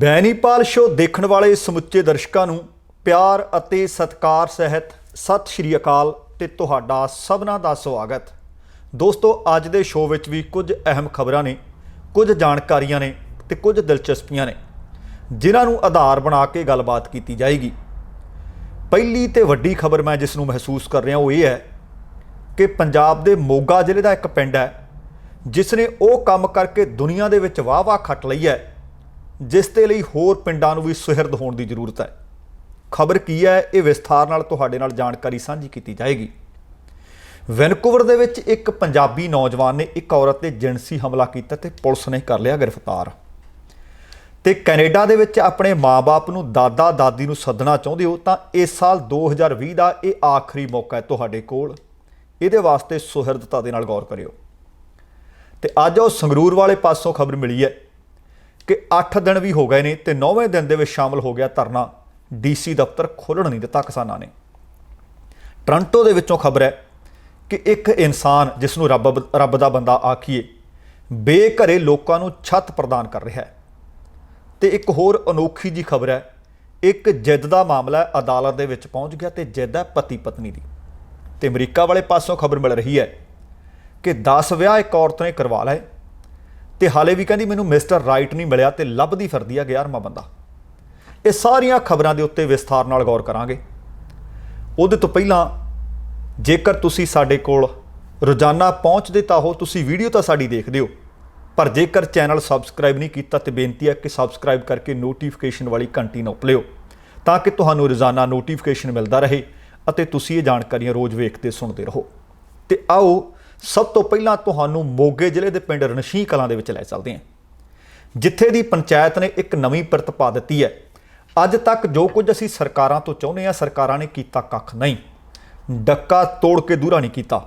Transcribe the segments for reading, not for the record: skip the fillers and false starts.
Benipal show ਦੇਖਣ ਵਾਲੇ ਸਮੁੱਚੇ ਦਰਸ਼ਕਾਂ ਨੂੰ ਪਿਆਰ ਅਤੇ ਸਤਿਕਾਰ ਸਹਿਤ ਸਤਿ ਸ਼੍ਰੀ ਅਕਾਲ ਤੇ ਤੁਹਾਡਾ ਸਭਨਾਂ ਦਾ ਸਵਾਗਤ। ਦੋਸਤੋ, ਅੱਜ ਦੇ ਸ਼ੋਅ ਵਿੱਚ ਵੀ ਕੁਝ ਅਹਿਮ ਖਬਰਾਂ ਨੇ, ਕੁਝ ਜਾਣਕਾਰੀਆਂ ਨੇ ਤੇ ਕੁਝ ਦਿਲਚਸਪੀਆਂ ਨੇ ਜਿਨ੍ਹਾਂ ਨੂੰ ਆਧਾਰ ਬਣਾ ਕੇ ਗੱਲਬਾਤ ਕੀਤੀ ਜਾਏਗੀ। ਪਹਿਲੀ ਤੇ ਵੱਡੀ ਖਬਰ ਮੈਂ ਜਿਸ ਨੂੰ ਮਹਿਸੂਸ ਕਰ ਰਿਹਾ ਉਹ ਇਹ ਹੈ ਕਿ ਪੰਜਾਬ ਦੇ ਮੋਗਾ ਜ਼ਿਲ੍ਹੇ ਦਾ ਇੱਕ ਪਿੰਡ ਹੈ ਜਿਸ ਨੇ ਉਹ ਕੰਮ ਕਰਕੇ ਦੁਨੀਆ ਦੇ ਵਿੱਚ ਵਾਹ-ਵਾਹ ਖੱਟ ਲਈ ਹੈ ਜਿਸ ਦੇ ਲਈ ਹੋਰ ਪਿੰਡਾਂ ਨੂੰ ਵੀ ਸੁਹਿਰਦ ਹੋਣ ਦੀ ਜ਼ਰੂਰਤ ਹੈ। ਖਬਰ ਕੀ ਹੈ, ਇਹ ਵਿਸਥਾਰ ਨਾਲ ਤੁਹਾਡੇ ਨਾਲ ਜਾਣਕਾਰੀ ਸਾਂਝੀ ਕੀਤੀ ਜਾਏਗੀ। ਵੈਨਕੂਵਰ ਦੇ ਵਿੱਚ ਇੱਕ ਪੰਜਾਬੀ ਨੌਜਵਾਨ ਨੇ ਇੱਕ ਔਰਤ ਤੇ ਜਿਨਸੀ ਹਮਲਾ ਕੀਤਾ ਤੇ ਪੁਲਿਸ ਨੇ ਕਰ ਲਿਆ ਗ੍ਰਿਫਤਾਰ। ਤੇ ਕੈਨੇਡਾ ਦੇ ਵਿੱਚ ਆਪਣੇ ਮਾਂ-ਬਾਪ ਨੂੰ ਦਾਦਾ ਦਾਦੀ ਨੂੰ ਸੱਦਣਾ ਚਾਹੁੰਦੇ ਹੋ ਤਾਂ ਇਸ ਸਾਲ 2020 ਦਾ ਇਹ ਆਖਰੀ ਮੌਕਾ ਹੈ ਤੁਹਾਡੇ ਕੋਲ। ਇਹਦੇ ਵਾਸਤੇ ਸੁਹਿਰਦਤਾ ਦੇ ਨਾਲ ਗੌਰ ਕਰਿਓ। ਤੇ ਅੱਜ ਉਹ ਸੰਗਰੂਰ ਵਾਲੇ ਪਾਸੋਂ ਖਬਰ ਮਿਲੀ ਹੈ ਕਿ 8 ਦਿਨ ਵੀ ਹੋ ਗਏ ਨੇ ਤੇ 9ਵੇਂ ਦਿਨ ਦੇ ਵਿੱਚ ਸ਼ਾਮਲ ਹੋ ਗਿਆ ਧਰਨਾ। DC ਦਫ਼ਤਰ ਖੋਲ੍ਹਣ ਨਹੀਂ ਦਿੱਤਾ ਕਿਸਾਨਾਂ ਨੇ। ਟੋਰਾਂਟੋ ਦੇ ਵਿੱਚੋਂ ਖਬਰ ਹੈ ਕਿ ਇੱਕ ਇਨਸਾਨ ਜਿਸ ਨੂੰ ਰੱਬ ਦਾ ਬੰਦਾ ਆਖੀਏ ਬੇਘਰੇ ਲੋਕਾਂ ਨੂੰ ਛੱਤ ਪ੍ਰਦਾਨ ਕਰ ਰਿਹਾ ਹੈ। ਤੇ ਇੱਕ ਹੋਰ ਅਨੋਖੀ ਜੀ ਖਬਰ ਹੈ, ਇੱਕ ਜਿੱਦ ਦਾ ਮਾਮਲਾ ਅਦਾਲਤ ਦੇ ਵਿੱਚ ਪਹੁੰਚ ਗਿਆ ਤੇ ਜਿੱਦ ਹੈ ਪਤੀ ਪਤਨੀ ਦੀ। ਤੇ ਅਮਰੀਕਾ ਵਾਲੇ ਪਾਸੋਂ ਖਬਰ ਮਿਲ ਰਹੀ ਹੈ ਕਿ 10 ਵਿਆਹ ਇੱਕ ਔਰਤ ਨੇ ਕਰਵਾ ਲਏ ਤੇ ਹਾਲੇ ਵੀ ਕਹਿੰਦੀ ਮੈਨੂੰ ਮਿਸਟਰ ਰਾਈਟ ਨਹੀਂ ਮਿਲਿਆ ਤੇ ਲੱਭਦੀ ਫਿਰਦੀ ਆ 11ਵਾਂ ਬੰਦਾ। ਇਹ ਸਾਰੀਆਂ ਖਬਰਾਂ ਦੇ ਉੱਤੇ ਵਿਸਥਾਰ ਨਾਲ ਗੌਰ ਕਰਾਂਗੇ। ਉਹਦੇ ਤੋਂ ਪਹਿਲਾਂ ਜੇਕਰ ਤੁਸੀਂ ਸਾਡੇ ਕੋਲ ਰੋਜ਼ਾਨਾ ਪਹੁੰਚਦੇ ਤਾਂ ਹੋ, ਤੁਸੀਂ ਵੀਡੀਓ ਤਾਂ ਸਾਡੀ ਦੇਖਦੇ ਹੋ, ਪਰ ਜੇਕਰ ਚੈਨਲ ਸਬਸਕ੍ਰਾਈਬ ਨਹੀਂ ਕੀਤਾ ਤੇ ਬੇਨਤੀ ਹੈ ਕਿ ਸਬਸਕ੍ਰਾਈਬ ਕਰਕੇ ਨੋਟੀਫਿਕੇਸ਼ਨ ਵਾਲੀ ਘੰਟੀ ਨੱਪ ਲਿਓ ਤਾਂ ਕਿ ਤੁਹਾਨੂੰ ਰੋਜ਼ਾਨਾ ਨੋਟੀਫਿਕੇਸ਼ਨ ਮਿਲਦਾ ਰਹੇ ਅਤੇ ਤੁਸੀਂ ਇਹ ਜਾਣਕਾਰੀਆਂ ਰੋਜ਼ ਵੇਖਦੇ ਸੁਣਦੇ ਰਹੋ। ਤੇ ਆਓ ਸਭ ਤੋਂ ਪਹਿਲਾਂ ਤੁਹਾਨੂੰ ਮੋਗੇ ਜ਼ਿਲ੍ਹੇ ਦੇ ਪਿੰਡ ਰਣਸ਼ੀ ਕਲਾਂ ਦੇ ਵਿੱਚ ਲੈ ਚੱਲਦੇ ਹਾਂ, ਜਿੱਥੇ ਦੀ ਪੰਚਾਇਤ ਨੇ ਇੱਕ ਨਵੀਂ ਪਿਰਤ ਪਾ ਦਿੱਤੀ ਹੈ। ਅੱਜ ਤੱਕ ਜੋ ਕੁਝ ਅਸੀਂ ਸਰਕਾਰਾਂ ਤੋਂ ਚਾਹੁੰਦੇ ਹਾਂ ਸਰਕਾਰਾਂ ਨੇ ਕੀਤਾ ਕੱਖ ਨਹੀਂ, ਡੱਕਾ ਤੋੜ ਕੇ ਦੂਰਾ ਨਹੀਂ ਕੀਤਾ।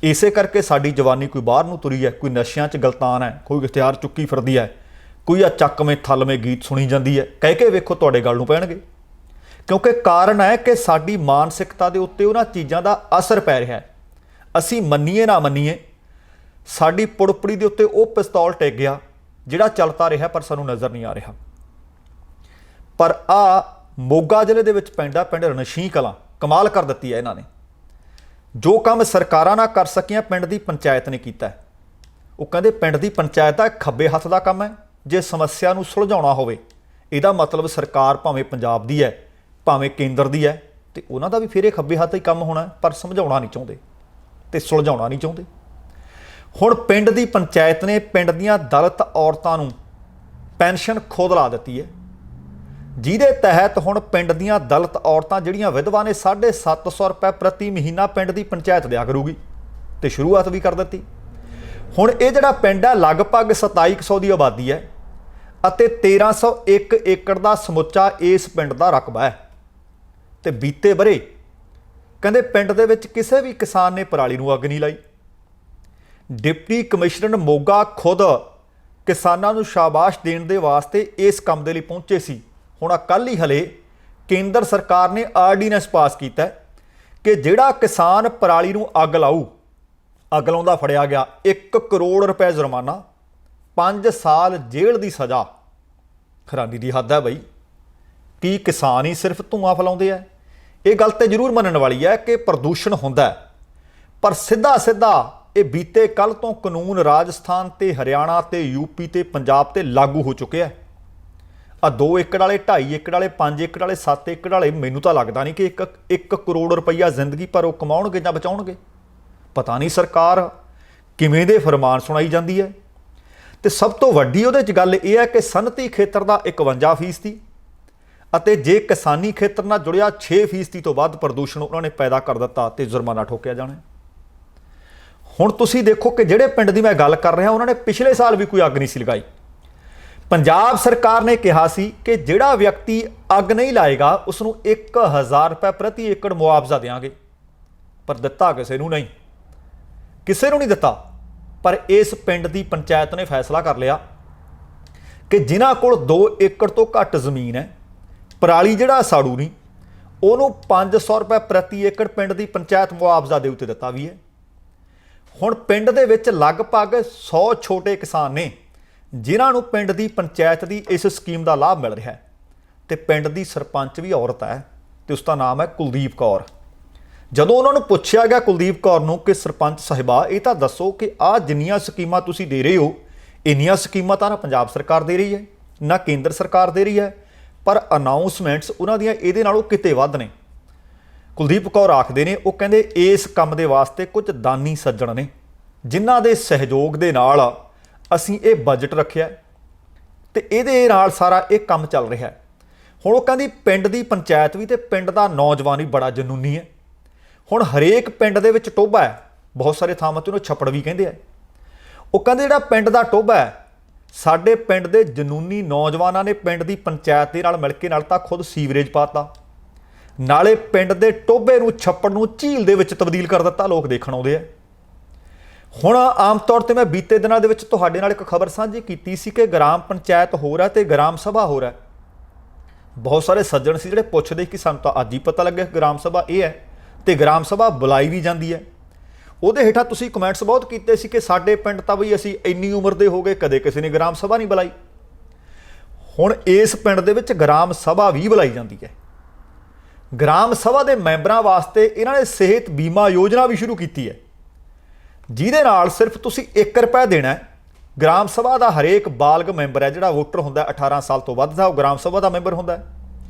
ਇਸੇ ਕਰਕੇ ਸਾਡੀ ਜਵਾਨੀ ਕੋਈ ਬਾਹਰ ਨੂੰ ਤੁਰੀ ਹੈ, ਕੋਈ ਨਸ਼ਿਆਂ 'ਚ ਗਲਤਾਨ ਹੈ, ਕੋਈ ਹਥਿਆਰ ਚੁੱਕੀ ਫਿਰਦੀ ਹੈ, ਕੋਈ ਆ ਚੱਕਵੇਂ ਥੱਲਵੇਂ ਗੀਤ ਸੁਣੀ ਜਾਂਦੀ ਹੈ। ਕਹਿ ਕੇ ਵੇਖੋ ਤੁਹਾਡੇ ਗੱਲ ਨੂੰ ਪੈਣਗੇ, ਕਿਉਂਕਿ ਕਾਰਨ ਹੈ ਕਿ ਸਾਡੀ ਮਾਨਸਿਕਤਾ ਦੇ ਉੱਤੇ ਉਹਨਾਂ ਚੀਜ਼ਾਂ ਦਾ ਅਸਰ ਪੈ ਰਿਹਾ ਹੈ। ਅਸੀਂ ਮੰਨੀਏ ਨਾ ਮੰਨੀਏ, ਸਾਡੀ ਪੁੜਪੜੀ ਦੇ ਉੱਤੇ ਉਹ ਪਿਸਤੌਲ ਟਿਕ ਗਿਆ ਜਿਹੜਾ ਚੱਲਦਾ ਰਿਹਾ ਪਰ ਸਾਨੂੰ ਨਜ਼ਰ ਨਹੀਂ ਆ ਰਿਹਾ। ਪਰ ਆ ਮੋਗਾ ਜ਼ਿਲ੍ਹੇ ਦੇ ਵਿੱਚ ਪੈਂਦਾ ਪਿੰਡ ਰਣਸ਼ੀ ਕਲਾਂ ਕਮਾਲ ਕਰ ਦਿੱਤੀ ਹੈ ਇਹਨਾਂ ਨੇ। ਜੋ ਕੰਮ ਸਰਕਾਰਾਂ ਨਾ ਕਰ ਸਕੀਆਂ ਪਿੰਡ ਦੀ ਪੰਚਾਇਤ ਨੇ ਕੀਤਾ। ਉਹ ਕਹਿੰਦੇ ਪਿੰਡ ਦੀ ਪੰਚਾਇਤ ਦਾ ਖੱਬੇ ਹੱਥ ਦਾ ਕੰਮ ਹੈ। ਜੇ ਸਮੱਸਿਆ ਨੂੰ ਸੁਲਝਾਉਣਾ ਹੋਵੇ, ਇਹਦਾ ਮਤਲਬ ਸਰਕਾਰ ਭਾਵੇਂ ਪੰਜਾਬ ਦੀ ਹੈ ਭਾਵੇਂ ਕੇਂਦਰ ਦੀ ਹੈ ਤੇ ਉਹਨਾਂ ਦਾ ਵੀ ਫਿਰ ਇਹ ਖੱਬੇ ਹੱਥ ਹੀ ਕੰਮ ਹੋਣਾ, ਪਰ ਸਮਝਾਉਣਾ ਨਹੀਂ ਚਾਹੁੰਦੇ ਤੇ ਸੁਲਝਾਉਣਾ ਨਹੀਂ ਚਾਹੁੰਦੇ। ਹੁਣ ਪਿੰਡ ਦੀ ਪੰਚਾਇਤ ਨੇ ਪਿੰਡ ਦੀਆਂ ਦਲਿਤ ਔਰਤਾਂ ਨੂੰ ਪੈਨਸ਼ਨ ਖੁਦ ਲਾ ਦਿੱਤੀ ਹੈ, ਜਿਹਦੇ ਤਹਿਤ ਹੁਣ ਪਿੰਡ ਦੀਆਂ ਦਲਿਤ ਔਰਤਾਂ ਜਿਹੜੀਆਂ ਵਿਧਵਾ ਨੇ 750 ਰੁਪਏ ਪ੍ਰਤੀ ਮਹੀਨਾ ਪਿੰਡ ਦੀ ਪੰਚਾਇਤ ਦਿਆ ਕਰੂਗੀ ਤੇ ਸ਼ੁਰੂਆਤ ਵੀ ਕਰ ਦਿੱਤੀ। ਹੁਣ ਇਹ ਜਿਹੜਾ ਪਿੰਡ ਹੈ ਲਗਭਗ 2700 ਦੀ ਆਬਾਦੀ ਹੈ ਅਤੇ 1301 ਏਕੜ ਦਾ ਸਮੁੱਚਾ ਇਸ ਪਿੰਡ ਦਾ ਰਕਬਾ ਹੈ। ਤੇ ਬੀਤੇ ਵਰੇ ਕਹਿੰਦੇ ਪਿੰਡ ਦੇ ਵਿੱਚ ਕਿਸੇ ਵੀ ਕਿਸਾਨ ਨੇ ਪਰਾਲੀ ਨੂੰ ਅੱਗ ਨਹੀਂ ਲਾਈ। ਡਿਪਟੀ ਕਮਿਸ਼ਨਰ ਮੋਗਾ ਖੁਦ ਕਿਸਾਨਾਂ ਨੂੰ ਸ਼ਾਬਾਸ਼ ਦੇਣ ਦੇ ਵਾਸਤੇ ਇਸ ਕੰਮ ਦੇ ਲਈ ਪਹੁੰਚੇ ਸੀ। ਹੁਣ ਕੱਲ੍ਹ ਹੀ ਹਲੇ ਕੇਂਦਰ ਸਰਕਾਰ ਨੇ ਆਰਡੀਨੈਂਸ ਪਾਸ ਕੀਤਾ ਕਿ ਜਿਹੜਾ ਕਿਸਾਨ ਪਰਾਲੀ ਨੂੰ ਅੱਗ ਲਾਉਂਦਾ ਫੜਿਆ ਗਿਆ 1 ਕਰੋੜ ਰੁਪਏ ਜੁਰਮਾਨਾ, 5 ਸਾਲ ਜੇਲ੍ਹ ਦੀ ਸਜ਼ਾ। ਹੈਰਾਨੀ ਦੀ ਹੱਦ ਹੈ ਬਈ, ਕੀ ਕਿਸਾਨ ਹੀ ਸਿਰਫ ਧੂੰਆਂ ਫੈਲਾਉਂਦੇ ਆ? ਇਹ ਗੱਲ ਤੇ ਜ਼ਰੂਰ ਮੰਨਣ ਵਾਲੀ ਹੈ ਕਿ ਪ੍ਰਦੂਸ਼ਣ ਹੁੰਦਾ, ਪਰ ਸਿੱਧਾ ਇਹ ਬੀਤੇ ਕੱਲ੍ਹ ਤੋਂ ਕਾਨੂੰਨ ਰਾਜਸਥਾਨ ਤੇ ਹਰਿਆਣਾ ਤੇ UP ਤੇ ਪੰਜਾਬ ਤੇ ਲਾਗੂ ਹੋ ਚੁੱਕਿਆ। ਆ 2 ਏਕੜ ਵਾਲੇ, 2.5 ਏਕੜ ਵਾਲੇ, 5 ਏਕੜ ਵਾਲੇ, 7 ਏਕੜ ਵਾਲੇ, ਮੈਨੂੰ ਤਾਂ ਲੱਗਦਾ ਨਹੀਂ ਕਿ 1 ਕਰੋੜ ਰੁਪਈਆ ਜ਼ਿੰਦਗੀ ਭਰ ਉਹ ਕਮਾਉਣਗੇ ਜਾਂ ਬਚਾਉਣਗੇ। ਪਤਾ ਨਹੀਂ ਸਰਕਾਰ ਕਿਵੇਂ ਦੇ ਫਰਮਾਨ ਸੁਣਾਈ ਜਾਂਦੀ ਹੈ। ਤੇ ਸਭ ਤੋਂ ਵੱਡੀ ਉਹਦੇ 'ਚ ਗੱਲ ਇਹ ਹੈ ਕਿ ਸਨਅਤੀ ਖੇਤਰ ਦਾ 51% ਅਤੇ ਜੇ ਕਿਸਾਨੀ ਖੇਤਰ ਨਾਲ ਜੁੜਿਆ 6% ਤੋਂ ਵੱਧ ਪ੍ਰਦੂਸ਼ਣ ਉਹਨਾਂ ਨੇ ਪੈਦਾ ਕਰ ਦਿੱਤਾ ਤੇ ਜੁਰਮਾਨਾ ਠੋਕਿਆ ਜਾਣਾ। ਹੁਣ ਤੁਸੀਂ ਦੇਖੋ ਕਿ ਜਿਹੜੇ ਪਿੰਡ ਦੀ ਮੈਂ ਗੱਲ ਕਰ ਰਿਹਾ ਉਹਨਾਂ ਨੇ ਪਿਛਲੇ ਸਾਲ ਵੀ ਕੋਈ ਅੱਗ ਨਹੀਂ ਸੀ ਲਗਾਈ। ਪੰਜਾਬ ਸਰਕਾਰ ਨੇ ਕਿਹਾ ਸੀ ਕਿ ਜਿਹੜਾ ਵਿਅਕਤੀ ਅੱਗ ਨਹੀਂ ਲਾਏਗਾ ਉਸ ਨੂੰ 1000 ਰੁਪਏ ਪ੍ਰਤੀ ਏਕੜ ਮੁਆਵਜ਼ਾ ਦੇਵਾਂਗੇ, ਪਰ ਦਿੱਤਾ ਕਿਸੇ ਨੂੰ ਨਹੀਂ ਦਿੱਤਾ। ਪਰ ਇਸ ਪਿੰਡ ਦੀ ਪੰਚਾਇਤ ਨੇ ਫੈਸਲਾ ਕਰ ਲਿਆ ਕਿ ਜਿਨ੍ਹਾਂ ਕੋਲ 2 ਏਕੜ ਤੋਂ ਘੱਟ ਜ਼ਮੀਨ ਹੈ, ਪਰਾਲੀ ਜਿਹੜਾ ਸਾੜੂ ਨਹੀਂ, ਉਹਨੂੰ 500 ਰੁਪਏ ਪ੍ਰਤੀ ਏਕੜ ਪਿੰਡ ਦੀ ਪੰਚਾਇਤ ਮੁਆਵਜ਼ਾ ਦੇ ਉੱਤੇ ਦਿੱਤਾ ਵੀ ਹੈ। ਹੁਣ ਪਿੰਡ ਦੇ ਵਿੱਚ ਲਗਭਗ 100 ਛੋਟੇ ਕਿਸਾਨ ਨੇ ਜਿਨ੍ਹਾਂ ਨੂੰ ਪਿੰਡ ਦੀ ਪੰਚਾਇਤ ਦੀ ਇਸ ਸਕੀਮ ਦਾ ਲਾਭ ਮਿਲ ਰਿਹਾ ਹੈ। ਤੇ ਪਿੰਡ ਦੀ ਸਰਪੰਚ ਵੀ ਔਰਤ ਹੈ ਤੇ ਉਸ ਦਾ ਨਾਮ ਹੈ ਕੁਲਦੀਪ ਕੌਰ। ਜਦੋਂ ਉਹਨਾਂ ਨੂੰ ਪੁੱਛਿਆ ਗਿਆ ਕੁਲਦੀਪ ਕੌਰ ਨੂੰ ਕਿ ਸਰਪੰਚ ਸਾਹਿਬਾ ਇਹ ਤਾਂ ਦੱਸੋ ਕਿ ਆਹ ਜਿੰਨੀਆਂ ਸਕੀਮਾਂ ਤੁਸੀਂ ਦੇ ਰਹੇ ਹੋ, ਇੰਨੀਆਂ ਸਕੀਮਾਂ ਤਾਂ ਨਾ ਪੰਜਾਬ ਸਰਕਾਰ ਦੇ ਰਹੀ ਹੈ ਨਾ ਕੇਂਦਰ ਸਰਕਾਰ ਦੇ ਰਹੀ ਹੈ, ਪਰ ਅਨਾਊਂਸਮੈਂਟਸ ਉਹਨਾਂ ਦੀਆਂ ਇਹਦੇ ਨਾਲੋਂ ਕਿਤੇ ਵੱਧ ਨੇ। ਕੁਲਦੀਪ ਕੌਰ ਆਖਦੇ ਨੇ, ਉਹ ਕਹਿੰਦੇ ਇਸ ਕੰਮ ਦੇ ਵਾਸਤੇ ਕੁਝ ਦਾਨੀ ਸੱਜਣ ਨੇ ਜਿਨ੍ਹਾਂ ਦੇ ਸਹਿਯੋਗ ਦੇ ਨਾਲ ਅਸੀਂ ਇਹ ਬਜਟ ਰੱਖਿਆ ਤੇ ਇਹਦੇ ਨਾਲ ਸਾਰਾ ਇਹ ਕੰਮ ਚੱਲ ਰਿਹਾ ਹੈ। ਹੁਣ ਉਹ ਕਹਿੰਦੀ ਪਿੰਡ ਦੀ ਪੰਚਾਇਤ ਵੀ ਤੇ ਪਿੰਡ ਦਾ ਨੌਜਵਾਨ ਵੀ ਬੜਾ ਜਨੂਨੀ ਹੈ। ਹੁਣ ਹਰੇਕ ਪਿੰਡ ਦੇ ਵਿੱਚ ਟੋਭਾ ਹੈ, ਬਹੁਤ ਸਾਰੇ ਥਾਵਾਂ 'ਤੇ ਉਹਨੂੰ ਛੱਪੜ ਵੀ ਕਹਿੰਦੇ ਆ। ਉਹ ਕਹਿੰਦੇ ਜਿਹੜਾ ਪਿੰਡ ਦਾ ਟੋਭਾ ਹੈ, ਸਾਡੇ ਪਿੰਡ ਦੇ ਜਨੂਨੀ ਨੌਜਵਾਨਾਂ ਨੇ ਪਿੰਡ ਦੀ ਪੰਚਾਇਤ ਦੇ ਨਾਲ ਮਿਲ ਕੇ ਨਾਲ ਤਾਂ ਖੁਦ ਸੀਵਰੇਜ ਪਾਤਾ, ਨਾਲੇ ਪਿੰਡ ਦੇ ਟੋਭੇ ਨੂੰ ਛੱਪੜ ਨੂੰ ਝੀਲ ਦੇ ਵਿੱਚ ਤਬਦੀਲ ਕਰ ਦਿੱਤਾ। ਲੋਕ ਦੇਖਣ ਆਉਂਦੇ ਆ। ਹੁਣ ਆਮ ਤੌਰ ਤੇ ਮੈਂ ਬੀਤੇ ਦਿਨਾਂ ਦੇ ਵਿੱਚ ਤੁਹਾਡੇ ਨਾਲ ਇੱਕ ਖਬਰ ਸਾਂਝੀ ਕੀਤੀ ਸੀ ਕਿ ਗ੍ਰਾਮ ਪੰਚਾਇਤ ਹੋਰ ਹੈ ਤੇ ਗ੍ਰਾਮ ਸਭਾ ਹੋਰ ਹੈ। ਬਹੁਤ ਸਾਰੇ ਸੱਜਣ ਸੀ ਜਿਹੜੇ ਪੁੱਛਦੇ ਕਿ ਸਾਨੂੰ ਤਾਂ ਅੱਜ ਹੀ ਪਤਾ ਲੱਗਿਆ ਗ੍ਰਾਮ ਸਭਾ ਇਹ ਹੈ ਤੇ ਗ੍ਰਾਮ ਸਭਾ ਬੁਲਾਈ ਵੀ ਜਾਂਦੀ ਹੈ। ਉਹਦੇ ਹੇਠਾਂ ਤੁਸੀਂ ਕਮੈਂਟਸ ਬਹੁਤ ਕੀਤੇ ਸੀ ਕਿ ਸਾਡੇ ਪਿੰਡ ਤਾਂ ਬਈ ਅਸੀਂ ਇੰਨੀ ਉਮਰ ਦੇ ਹੋ ਗਏ ਕਦੇ ਕਿਸੇ ਨੇ ਗ੍ਰਾਮ ਸਭਾ ਨਹੀਂ ਬੁਲਾਈ। ਹੁਣ ਇਸ ਪਿੰਡ ਦੇ ਵਿੱਚ ਗ੍ਰਾਮ ਸਭਾ ਵੀ ਬੁਲਾਈ ਜਾਂਦੀ ਹੈ। ਗ੍ਰਾਮ ਸਭਾ ਦੇ ਮੈਂਬਰਾਂ ਵਾਸਤੇ ਇਹਨਾਂ ਨੇ ਸਿਹਤ ਬੀਮਾ ਯੋਜਨਾ ਵੀ ਸ਼ੁਰੂ ਕੀਤੀ ਹੈ, ਜਿਹਦੇ ਨਾਲ ਸਿਰਫ ਤੁਸੀਂ 1 ਰੁਪਇਆ ਦੇਣਾ ਹੈ। ਗ੍ਰਾਮ ਸਭਾ ਦਾ ਹਰੇਕ ਬਾਲਗ ਮੈਂਬਰ ਹੈ, ਜਿਹੜਾ ਵੋਟਰ ਹੁੰਦਾ 18 ਸਾਲ ਤੋਂ ਵੱਧ ਦਾ, ਉਹ ਗ੍ਰਾਮ ਸਭਾ ਦਾ ਮੈਂਬਰ ਹੁੰਦਾ ਹੈ।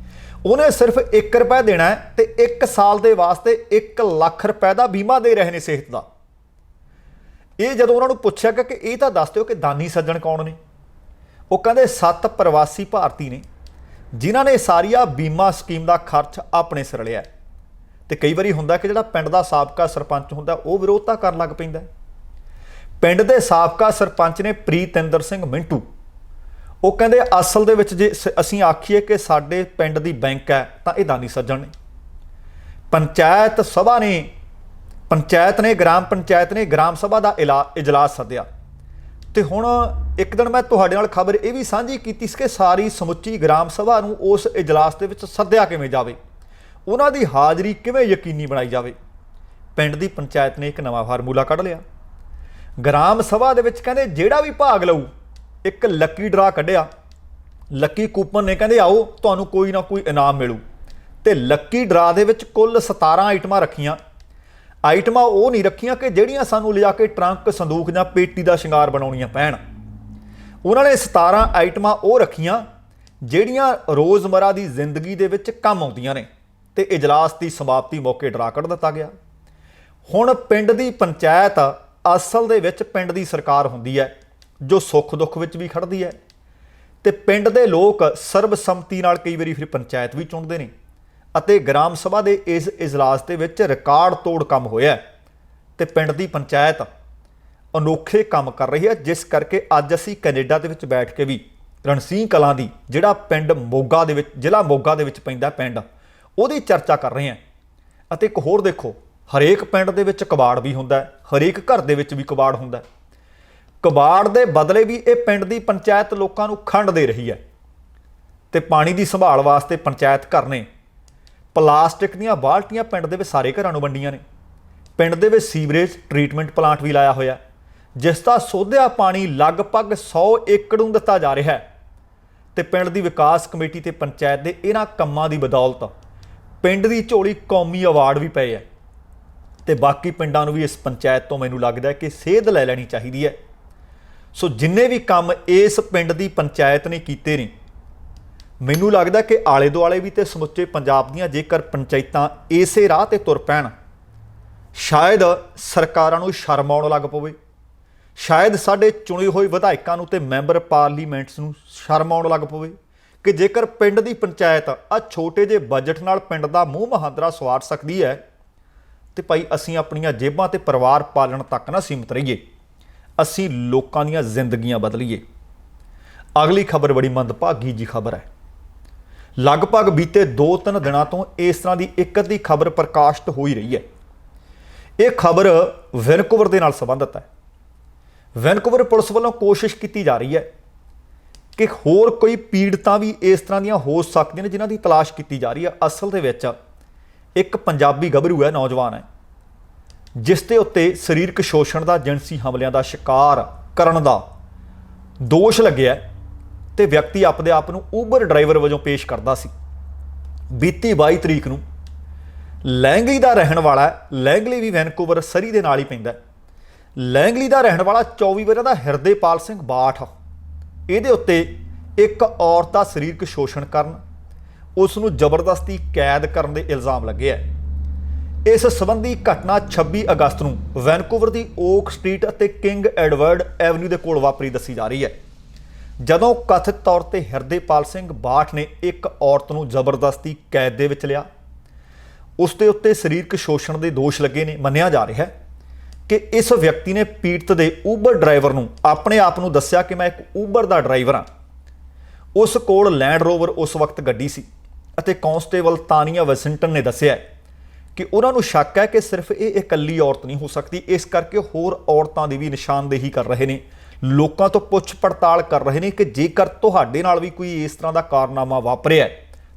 ਉਹਨੇ ਸਿਰਫ 1 ਰੁਪਇਆ ਦੇਣਾ ਹੈ ਤੇ 1 ਸਾਲ ਦੇ ਵਾਸਤੇ 1 ਲੱਖ ਰੁਪਏ ਦਾ ਬੀਮਾ ਦੇ ਰਹੇ ਨੇ ਸਿਹਤ ਦਾ। ਇਹ ਜਦੋਂ ਉਹਨਾਂ ਨੂੰ ਪੁੱਛਿਆ ਕਿ ਇਹ ਤਾਂ ਦੱਸ ਦਿਓ ਕਿ ਦਾਨੀ ਸੱਜਣ ਕੌਣ ਨੇ, ਉਹ ਕਹਿੰਦੇ 7 ਪ੍ਰਵਾਸੀ ਭਾਰਤੀ ਨੇ ਜਿਨ੍ਹਾਂ ਨੇ ਸਾਰੀ ਆ ਬੀਮਾ ਸਕੀਮ ਦਾ ਖਰਚ ਆਪਣੇ ਸਿਰ ਲਿਆ। ਤੇ ਕਈ ਵਾਰੀ ਹੁੰਦਾ ਕਿ ਜਿਹੜਾ ਪਿੰਡ ਦਾ ਸਾਬਕਾ ਸਰਪੰਚ ਹੁੰਦਾ ਉਹ ਵਿਰੋਧਤਾ ਕਰਨ ਲੱਗ ਪੈਂਦਾ। ਪਿੰਡ ਦੇ ਸਾਬਕਾ ਸਰਪੰਚ ਨੇ ਪ੍ਰੀਤਿੰਦਰ ਸਿੰਘ ਮਿੰਟੂ, ਉਹ ਕਹਿੰਦੇ ਅਸਲ ਦੇ ਵਿੱਚ ਜੇ ਅਸੀਂ ਆਖੀਏ ਕਿ ਸਾਡੇ ਪਿੰਡ ਦੀ ਬੈਂਕ ਹੈ ਤਾਂ ਇਹ ਦਾਨੀ ਸੱਜਣ ਨੇ। ਪੰਚਾਇਤ ਸਭਾ ਨੇ ਗ੍ਰਾਮ ਪੰਚਾਇਤ ਨੇ ਗ੍ਰਾਮ ਸਭਾ ਦਾ ਇਜਲਾਸ ਸੱਦਿਆ ਤੇ ਹੁਣ ਇੱਕ ਦਿਨ ਮੈਂ ਤੁਹਾਡੇ ਨਾਲ ਖਬਰ ਇਹ ਵੀ ਸਾਂਝੀ ਕੀਤੀ ਸੀ ਕਿ ਸਾਰੀ ਸਮੁੱਚੀ ਗ੍ਰਾਮ ਸਭਾ ਨੂੰ ਉਸ ਇਜਲਾਸ ਦੇ ਵਿੱਚ ਸੱਦਿਆ ਕਿਵੇਂ ਜਾਵੇ, ਉਹਨਾਂ ਦੀ ਹਾਜ਼ਰੀ ਕਿਵੇਂ ਯਕੀਨੀ ਬਣਾਈ ਜਾਵੇ। ਪਿੰਡ ਦੀ ਪੰਚਾਇਤ ਨੇ ਇੱਕ ਨਵਾਂ ਫਾਰਮੂਲਾ ਕੱਢ ਲਿਆ। ਗ੍ਰਾਮ ਸਭਾ ਦੇ ਵਿੱਚ ਕਹਿੰਦੇ ਜਿਹੜਾ ਵੀ ਭਾਗ ਲਊ ਇੱਕ ਲੱਕੀ ਡਰਾ ਕੱਢਿਆ, ਲੱਕੀ ਕੂਪਨ ਨੇ, ਕਹਿੰਦੇ ਆਓ ਤੁਹਾਨੂੰ ਕੋਈ ਨਾ ਕੋਈ ਇਨਾਮ ਮਿਲੂ। ਤੇ ਲੱਕੀ ਡਰਾ ਦੇ ਵਿੱਚ ਕੁੱਲ 17 ਆਈਟਮਾਂ ਰੱਖੀਆਂ। ਆਈਟਮਾਂ ਉਹ ਨਹੀਂ ਰੱਖੀਆਂ ਕਿ ਜਿਹੜੀਆਂ ਸਾਨੂੰ ਲਿਜਾ ਕੇ ਟਰੰਕ, ਸੰਦੂਕ ਜਾਂ ਪੇਟੀ ਦਾ ਸ਼ਿੰਗਾਰ ਬਣਾਉਣੀਆਂ ਪੈਣ। ਉਹਨਾਂ ਨੇ 17 ਆਈਟਮਾਂ ਉਹ ਰੱਖੀਆਂ ਜਿਹੜੀਆਂ ਰੋਜ਼ਮਰਾ ਦੀ ਜ਼ਿੰਦਗੀ ਦੇ ਵਿੱਚ ਕੰਮ ਆਉਂਦੀਆਂ ਨੇ। ਤੇ ਇਜਲਾਸ ਦੀ ਸਮਾਪਤੀ ਮੌਕੇ ਡਰਾ ਕੱਢ ਦਿੱਤਾ ਗਿਆ। ਹੁਣ ਪਿੰਡ ਦੀ ਪੰਚਾਇਤ ਅਸਲ ਦੇ ਵਿੱਚ ਪਿੰਡ ਦੀ ਸਰਕਾਰ ਹੁੰਦੀ ਹੈ ਜੋ ਸੁੱਖ ਦੁੱਖ ਵਿੱਚ ਵੀ ਖੜਦੀ ਹੈ। ਤੇ ਪਿੰਡ ਦੇ ਲੋਕ ਸਰਬਸੰਮਤੀ ਨਾਲ ਕਈ ਵਾਰੀ ਫਿਰ ਪੰਚਾਇਤ ਵੀ ਚੁਣਦੇ ਨੇ। ਅਤੇ ਗ੍ਰਾਮ ਸਭਾ ਦੇ ਇਸ ਇਜਲਾਸ ਦੇ ਵਿੱਚ ਰਿਕਾਰਡ ਤੋੜ ਕੰਮ ਹੋਇਆ ਤੇ ਪਿੰਡ ਦੀ ਪੰਚਾਇਤ ਅਨੋਖੇ ਕੰਮ ਕਰ ਰਹੀ ਹੈ, ਜਿਸ ਕਰਕੇ ਅੱਜ ਅਸੀਂ ਕੈਨੇਡਾ ਦੇ ਵਿੱਚ ਬੈਠ ਕੇ ਵੀ ਰਣਸੀਂਹ ਕਲਾਂ ਦੀ ਜਿਹੜਾ ਪਿੰਡ ਮੋਗਾ ਦੇ ਵਿੱਚ, ਜ਼ਿਲ੍ਹਾ ਮੋਗਾ ਦੇ ਵਿੱਚ ਪੈਂਦਾ ਪਿੰਡ, ਉਹਦੀ ਚਰਚਾ ਕਰ ਰਹੇ ਹਾਂ। ਅਤੇ ਇੱਕ ਹੋਰ ਦੇਖੋ, ਹਰੇਕ ਪਿੰਡ ਦੇ ਵਿੱਚ ਕਬਾੜ ਵੀ ਹੁੰਦਾ, ਹਰੇਕ ਘਰ ਦੇ ਵਿੱਚ ਵੀ ਕਬਾੜ ਹੁੰਦਾ। ਕਬਾੜ ਦੇ ਬਦਲੇ ਵੀ ਇਹ ਪਿੰਡ ਦੀ ਪੰਚਾਇਤ ਲੋਕਾਂ ਨੂੰ ਖੰਡ ਦੇ ਰਹੀ ਹੈ। ਤੇ ਪਾਣੀ ਦੀ ਸੰਭਾਲ ਵਾਸਤੇ ਪੰਚਾਇਤ ਘਰ ਨੇ ਪਲਾਸਟਿਕ ਦੀਆਂ ਬਾਲਟੀਆਂ ਪਿੰਡ ਦੇ ਵਿੱਚ ਸਾਰੇ ਘਰਾਂ ਨੂੰ ਵੰਡੀਆਂ ਨੇ। ਪਿੰਡ ਦੇ ਵਿੱਚ ਸੀਵਰੇਜ ਟ੍ਰੀਟਮੈਂਟ ਪਲਾਂਟ ਵੀ ਲਾਇਆ ਹੋਇਆ, ਜਿਸ ਦਾ ਸੋਧਿਆ ਪਾਣੀ ਲਗਭਗ 100 ਏਕੜ ਨੂੰ ਦਿੱਤਾ ਜਾ ਰਿਹਾ ਹੈ। ਤੇ ਪਿੰਡ ਦੀ ਵਿਕਾਸ ਕਮੇਟੀ ਤੇ ਪੰਚਾਇਤ ਦੇ ਇਹਨਾਂ ਕੰਮਾਂ ਦੀ ਬਦੌਲਤ ਪਿੰਡ ਦੀ ਝੋਲੀ ਕੌਮੀ ਅਵਾਰਡ ਵੀ ਪਏ ਹੈ। ਤੇ ਬਾਕੀ ਪਿੰਡਾਂ ਨੂੰ ਵੀ ਇਸ ਪੰਚਾਇਤ ਤੋਂ ਮੈਨੂੰ ਲੱਗਦਾ ਕਿ ਸੇਧ ਲੈ ਲੈਣੀ ਚਾਹੀਦੀ ਹੈ। ਸੋ ਜਿੰਨੇ ਵੀ ਕੰਮ ਇਸ ਪਿੰਡ ਦੀ ਪੰਚਾਇਤ ਨੇ ਕੀਤੇ ਨੇ, ਮੈਨੂੰ ਲੱਗਦਾ ਕਿ ਆਲੇ ਦੁਆਲੇ ਵੀ ਤੇ ਸਮੁੱਚੇ ਪੰਜਾਬ ਦੀਆਂ ਜੇਕਰ ਪੰਚਾਇਤਾਂ ਇਸੇ ਰਾਹ ਤੇ ਤੁਰ ਪੈਣ, ਸ਼ਾਇਦ ਸਰਕਾਰਾਂ ਨੂੰ ਸ਼ਰਮ ਆਉਣ ਲੱਗ ਪਵੇ। ਸ਼ਾਇਦ ਸਾਡੇ ਚੁਣੇ ਹੋਏ ਵਿਧਾਇਕਾਂ ਨੂੰ ਤੇ ਮੈਂਬਰ ਪਾਰਲੀਮੈਂਟਸ ਨੂੰ ਸ਼ਰਮ ਆਉਣ ਲੱਗ ਪਵੇ ਕਿ ਜੇਕਰ ਪਿੰਡ ਦੀ ਪੰਚਾਇਤ ਆ ਛੋਟੇ ਜਿਹੇ ਬਜਟ ਨਾਲ ਪਿੰਡ ਦਾ ਮੂੰਹ ਮਹਾਂਦਰਾ ਸਵਾਰ ਸਕਦੀ ਹੈ ਤੇ ਭਾਈ ਅਸੀਂ ਆਪਣੀਆਂ ਜੇਬਾਂ ਤੇ ਪਰਿਵਾਰ ਪਾਲਣ ਤੱਕ ਨਾ ਸੀਮਿਤ ਰਹੀਏ, ਅਸੀਂ ਲੋਕਾਂ ਦੀਆਂ ਜ਼ਿੰਦਗੀਆਂ ਬਦਲੀਏ। ਅਗਲੀ ਖਬਰ ਬੜੀ ਮੰਦਭਾਗੀ ਜੀ ਖਬਰ ਹੈ। ਲਗਭਗ ਬੀਤੇ 2-3 ਦਿਨਾਂ ਤੋਂ ਇਸ ਤਰ੍ਹਾਂ ਦੀ ਇੱਕ ਅੱਧੀ ਖਬਰ ਪ੍ਰਕਾਸ਼ਿਤ ਹੋ ਹੀ ਰਹੀ ਹੈ। ਇਹ ਖਬਰ ਵੈਨਕੂਵਰ ਦੇ ਨਾਲ ਸੰਬੰਧਿਤ ਹੈ। ਵੈਨਕੂਵਰ ਪੁਲਿਸ ਵੱਲੋਂ ਕੋਸ਼ਿਸ਼ ਕੀਤੀ ਜਾ ਰਹੀ ਹੈ ਕਿ ਹੋਰ ਕੋਈ ਪੀੜਤਾਂ ਵੀ ਇਸ ਤਰ੍ਹਾਂ ਦੀਆਂ ਹੋ ਸਕਦੀਆਂ ਨੇ ਜਿਨ੍ਹਾਂ ਦੀ ਤਲਾਸ਼ ਕੀਤੀ ਜਾ ਰਹੀ ਹੈ। ਅਸਲ ਦੇ ਵਿੱਚ ਇੱਕ ਪੰਜਾਬੀ ਗੱਭਰੂ ਹੈ, ਨੌਜਵਾਨ ਹੈ, ਜਿਸ ਦੇ ਉੱਤੇ ਸਰੀਰਕ ਸ਼ੋਸ਼ਣ ਦਾ, ਜਿਨਸੀ ਹਮਲਿਆਂ ਦਾ ਸ਼ਿਕਾਰ ਕਰਨ ਦਾ ਦੋਸ਼ ਲੱਗਿਆ ਤੇ ਵਿਅਕਤੀ ਆਪਦੇ ਆਪ ਨੂੰ ਊਬਰ ਡਰਾਈਵਰ ਵਜੋਂ ਪੇਸ਼ ਕਰਦਾ ਸੀ। ਬੀਤੀ 22 ਤਰੀਕ ਨੂੰ ਲੈਂਗਲੀ ਦਾ ਰਹਿਣ ਵਾਲਾ, ਲੈਂਗਲੀ ਵੀ ਵੈਨਕੂਵਰ ਸਰੀ ਦੇ ਨਾਲ ਹੀ ਪੈਂਦਾ, ਲੈਂਗਲੀ ਦਾ ਰਹਿਣ ਵਾਲਾ 24 ਵਰ੍ਹਿਆਂ ਦਾ ਹਿਰਦੇਪਾਲ ਸਿੰਘ ਬਾਠ, ਇਹਦੇ ਉੱਤੇ ਇੱਕ ਔਰਤ ਦਾ ਸਰੀਰਕ ਸ਼ੋਸ਼ਣ ਕਰਨ, ਉਸ ਨੂੰ ਜ਼ਬਰਦਸਤੀ ਕੈਦ ਕਰਨ ਦੇ ਇਲਜ਼ਾਮ ਲੱਗੇ ਹੈ। ਇਸ ਸੰਬੰਧੀ ਘਟਨਾ 26 ਅਗਸਤ ਨੂੰ ਵੈਨਕੂਵਰ ਦੀ ਓਕ ਸਟਰੀਟ ਅਤੇ ਕਿੰਗ ਐਡਵਰਡ ਐਵਨਿਊ ਦੇ ਕੋਲ ਵਾਪਰੀ ਦੱਸੀ ਜਾ ਰਹੀ ਹੈ, ਜਦੋਂ ਕਥਿਤ ਤੌਰ ਤੇ ਹਿਰਦੇਪਾਲ ਸਿੰਘ ਬਾਠ ਨੇ ਇੱਕ ਔਰਤ ਨੂੰ ਜ਼ਬਰਦਸਤੀ ਕੈਦ ਦੇ ਵਿੱਚ ਲਿਆ। ਉਸ ਦੇ ਉੱਤੇ ਸਰੀਰਕ ਸ਼ੋਸ਼ਣ ਦੇ ਦੋਸ਼ ਲੱਗੇ ਨੇ। ਮੰਨਿਆ ਜਾ ਰਿਹਾ ਹੈ ਕਿ ਇਸ ਵਿਅਕਤੀ ਨੇ ਪੀੜਤ ਦੇ ਊਬਰ ਡਰਾਈਵਰ ਨੂੰ ਆਪਣੇ ਆਪ ਨੂੰ ਦੱਸਿਆ ਕਿ ਮੈਂ ਇੱਕ ਊਬਰ ਦਾ ਡਰਾਈਵਰ ਹਾਂ। ਉਸ ਕੋਲ ਲੈਂਡ ਰੋਵਰ ਉਸ ਵਕਤ ਗੱਡੀ ਸੀ ਅਤੇ ਕਾਂਸਟੇਬਲ ਤਾਨੀਆ ਵਾਸ਼ਿੰਗਟਨ ਨੇ ਦੱਸਿਆ ਕਿ ਉਹਨਾਂ ਨੂੰ ਸ਼ੱਕ ਹੈ ਕਿ ਸਿਰਫ ਇਹ ਇਕੱਲੀ ਔਰਤ ਨਹੀਂ ਹੋ ਸਕਦੀ, ਇਸ ਕਰਕੇ ਹੋਰ ਔਰਤਾਂ ਦੀ ਵੀ ਨਿਸ਼ਾਨਦੇਹੀ ਕਰ ਰਹੇ ਨੇ, ਲੋਕਾਂ ਤੋਂ ਪੁੱਛ ਪੜਤਾਲ ਕਰ ਰਹੇ ਨੇ ਕਿ ਜੇਕਰ ਤੁਹਾਡੇ ਨਾਲ ਵੀ ਕੋਈ ਇਸ ਤਰ੍ਹਾਂ ਦਾ ਕਾਰਨਾਮਾ ਵਾਪਰਿਆ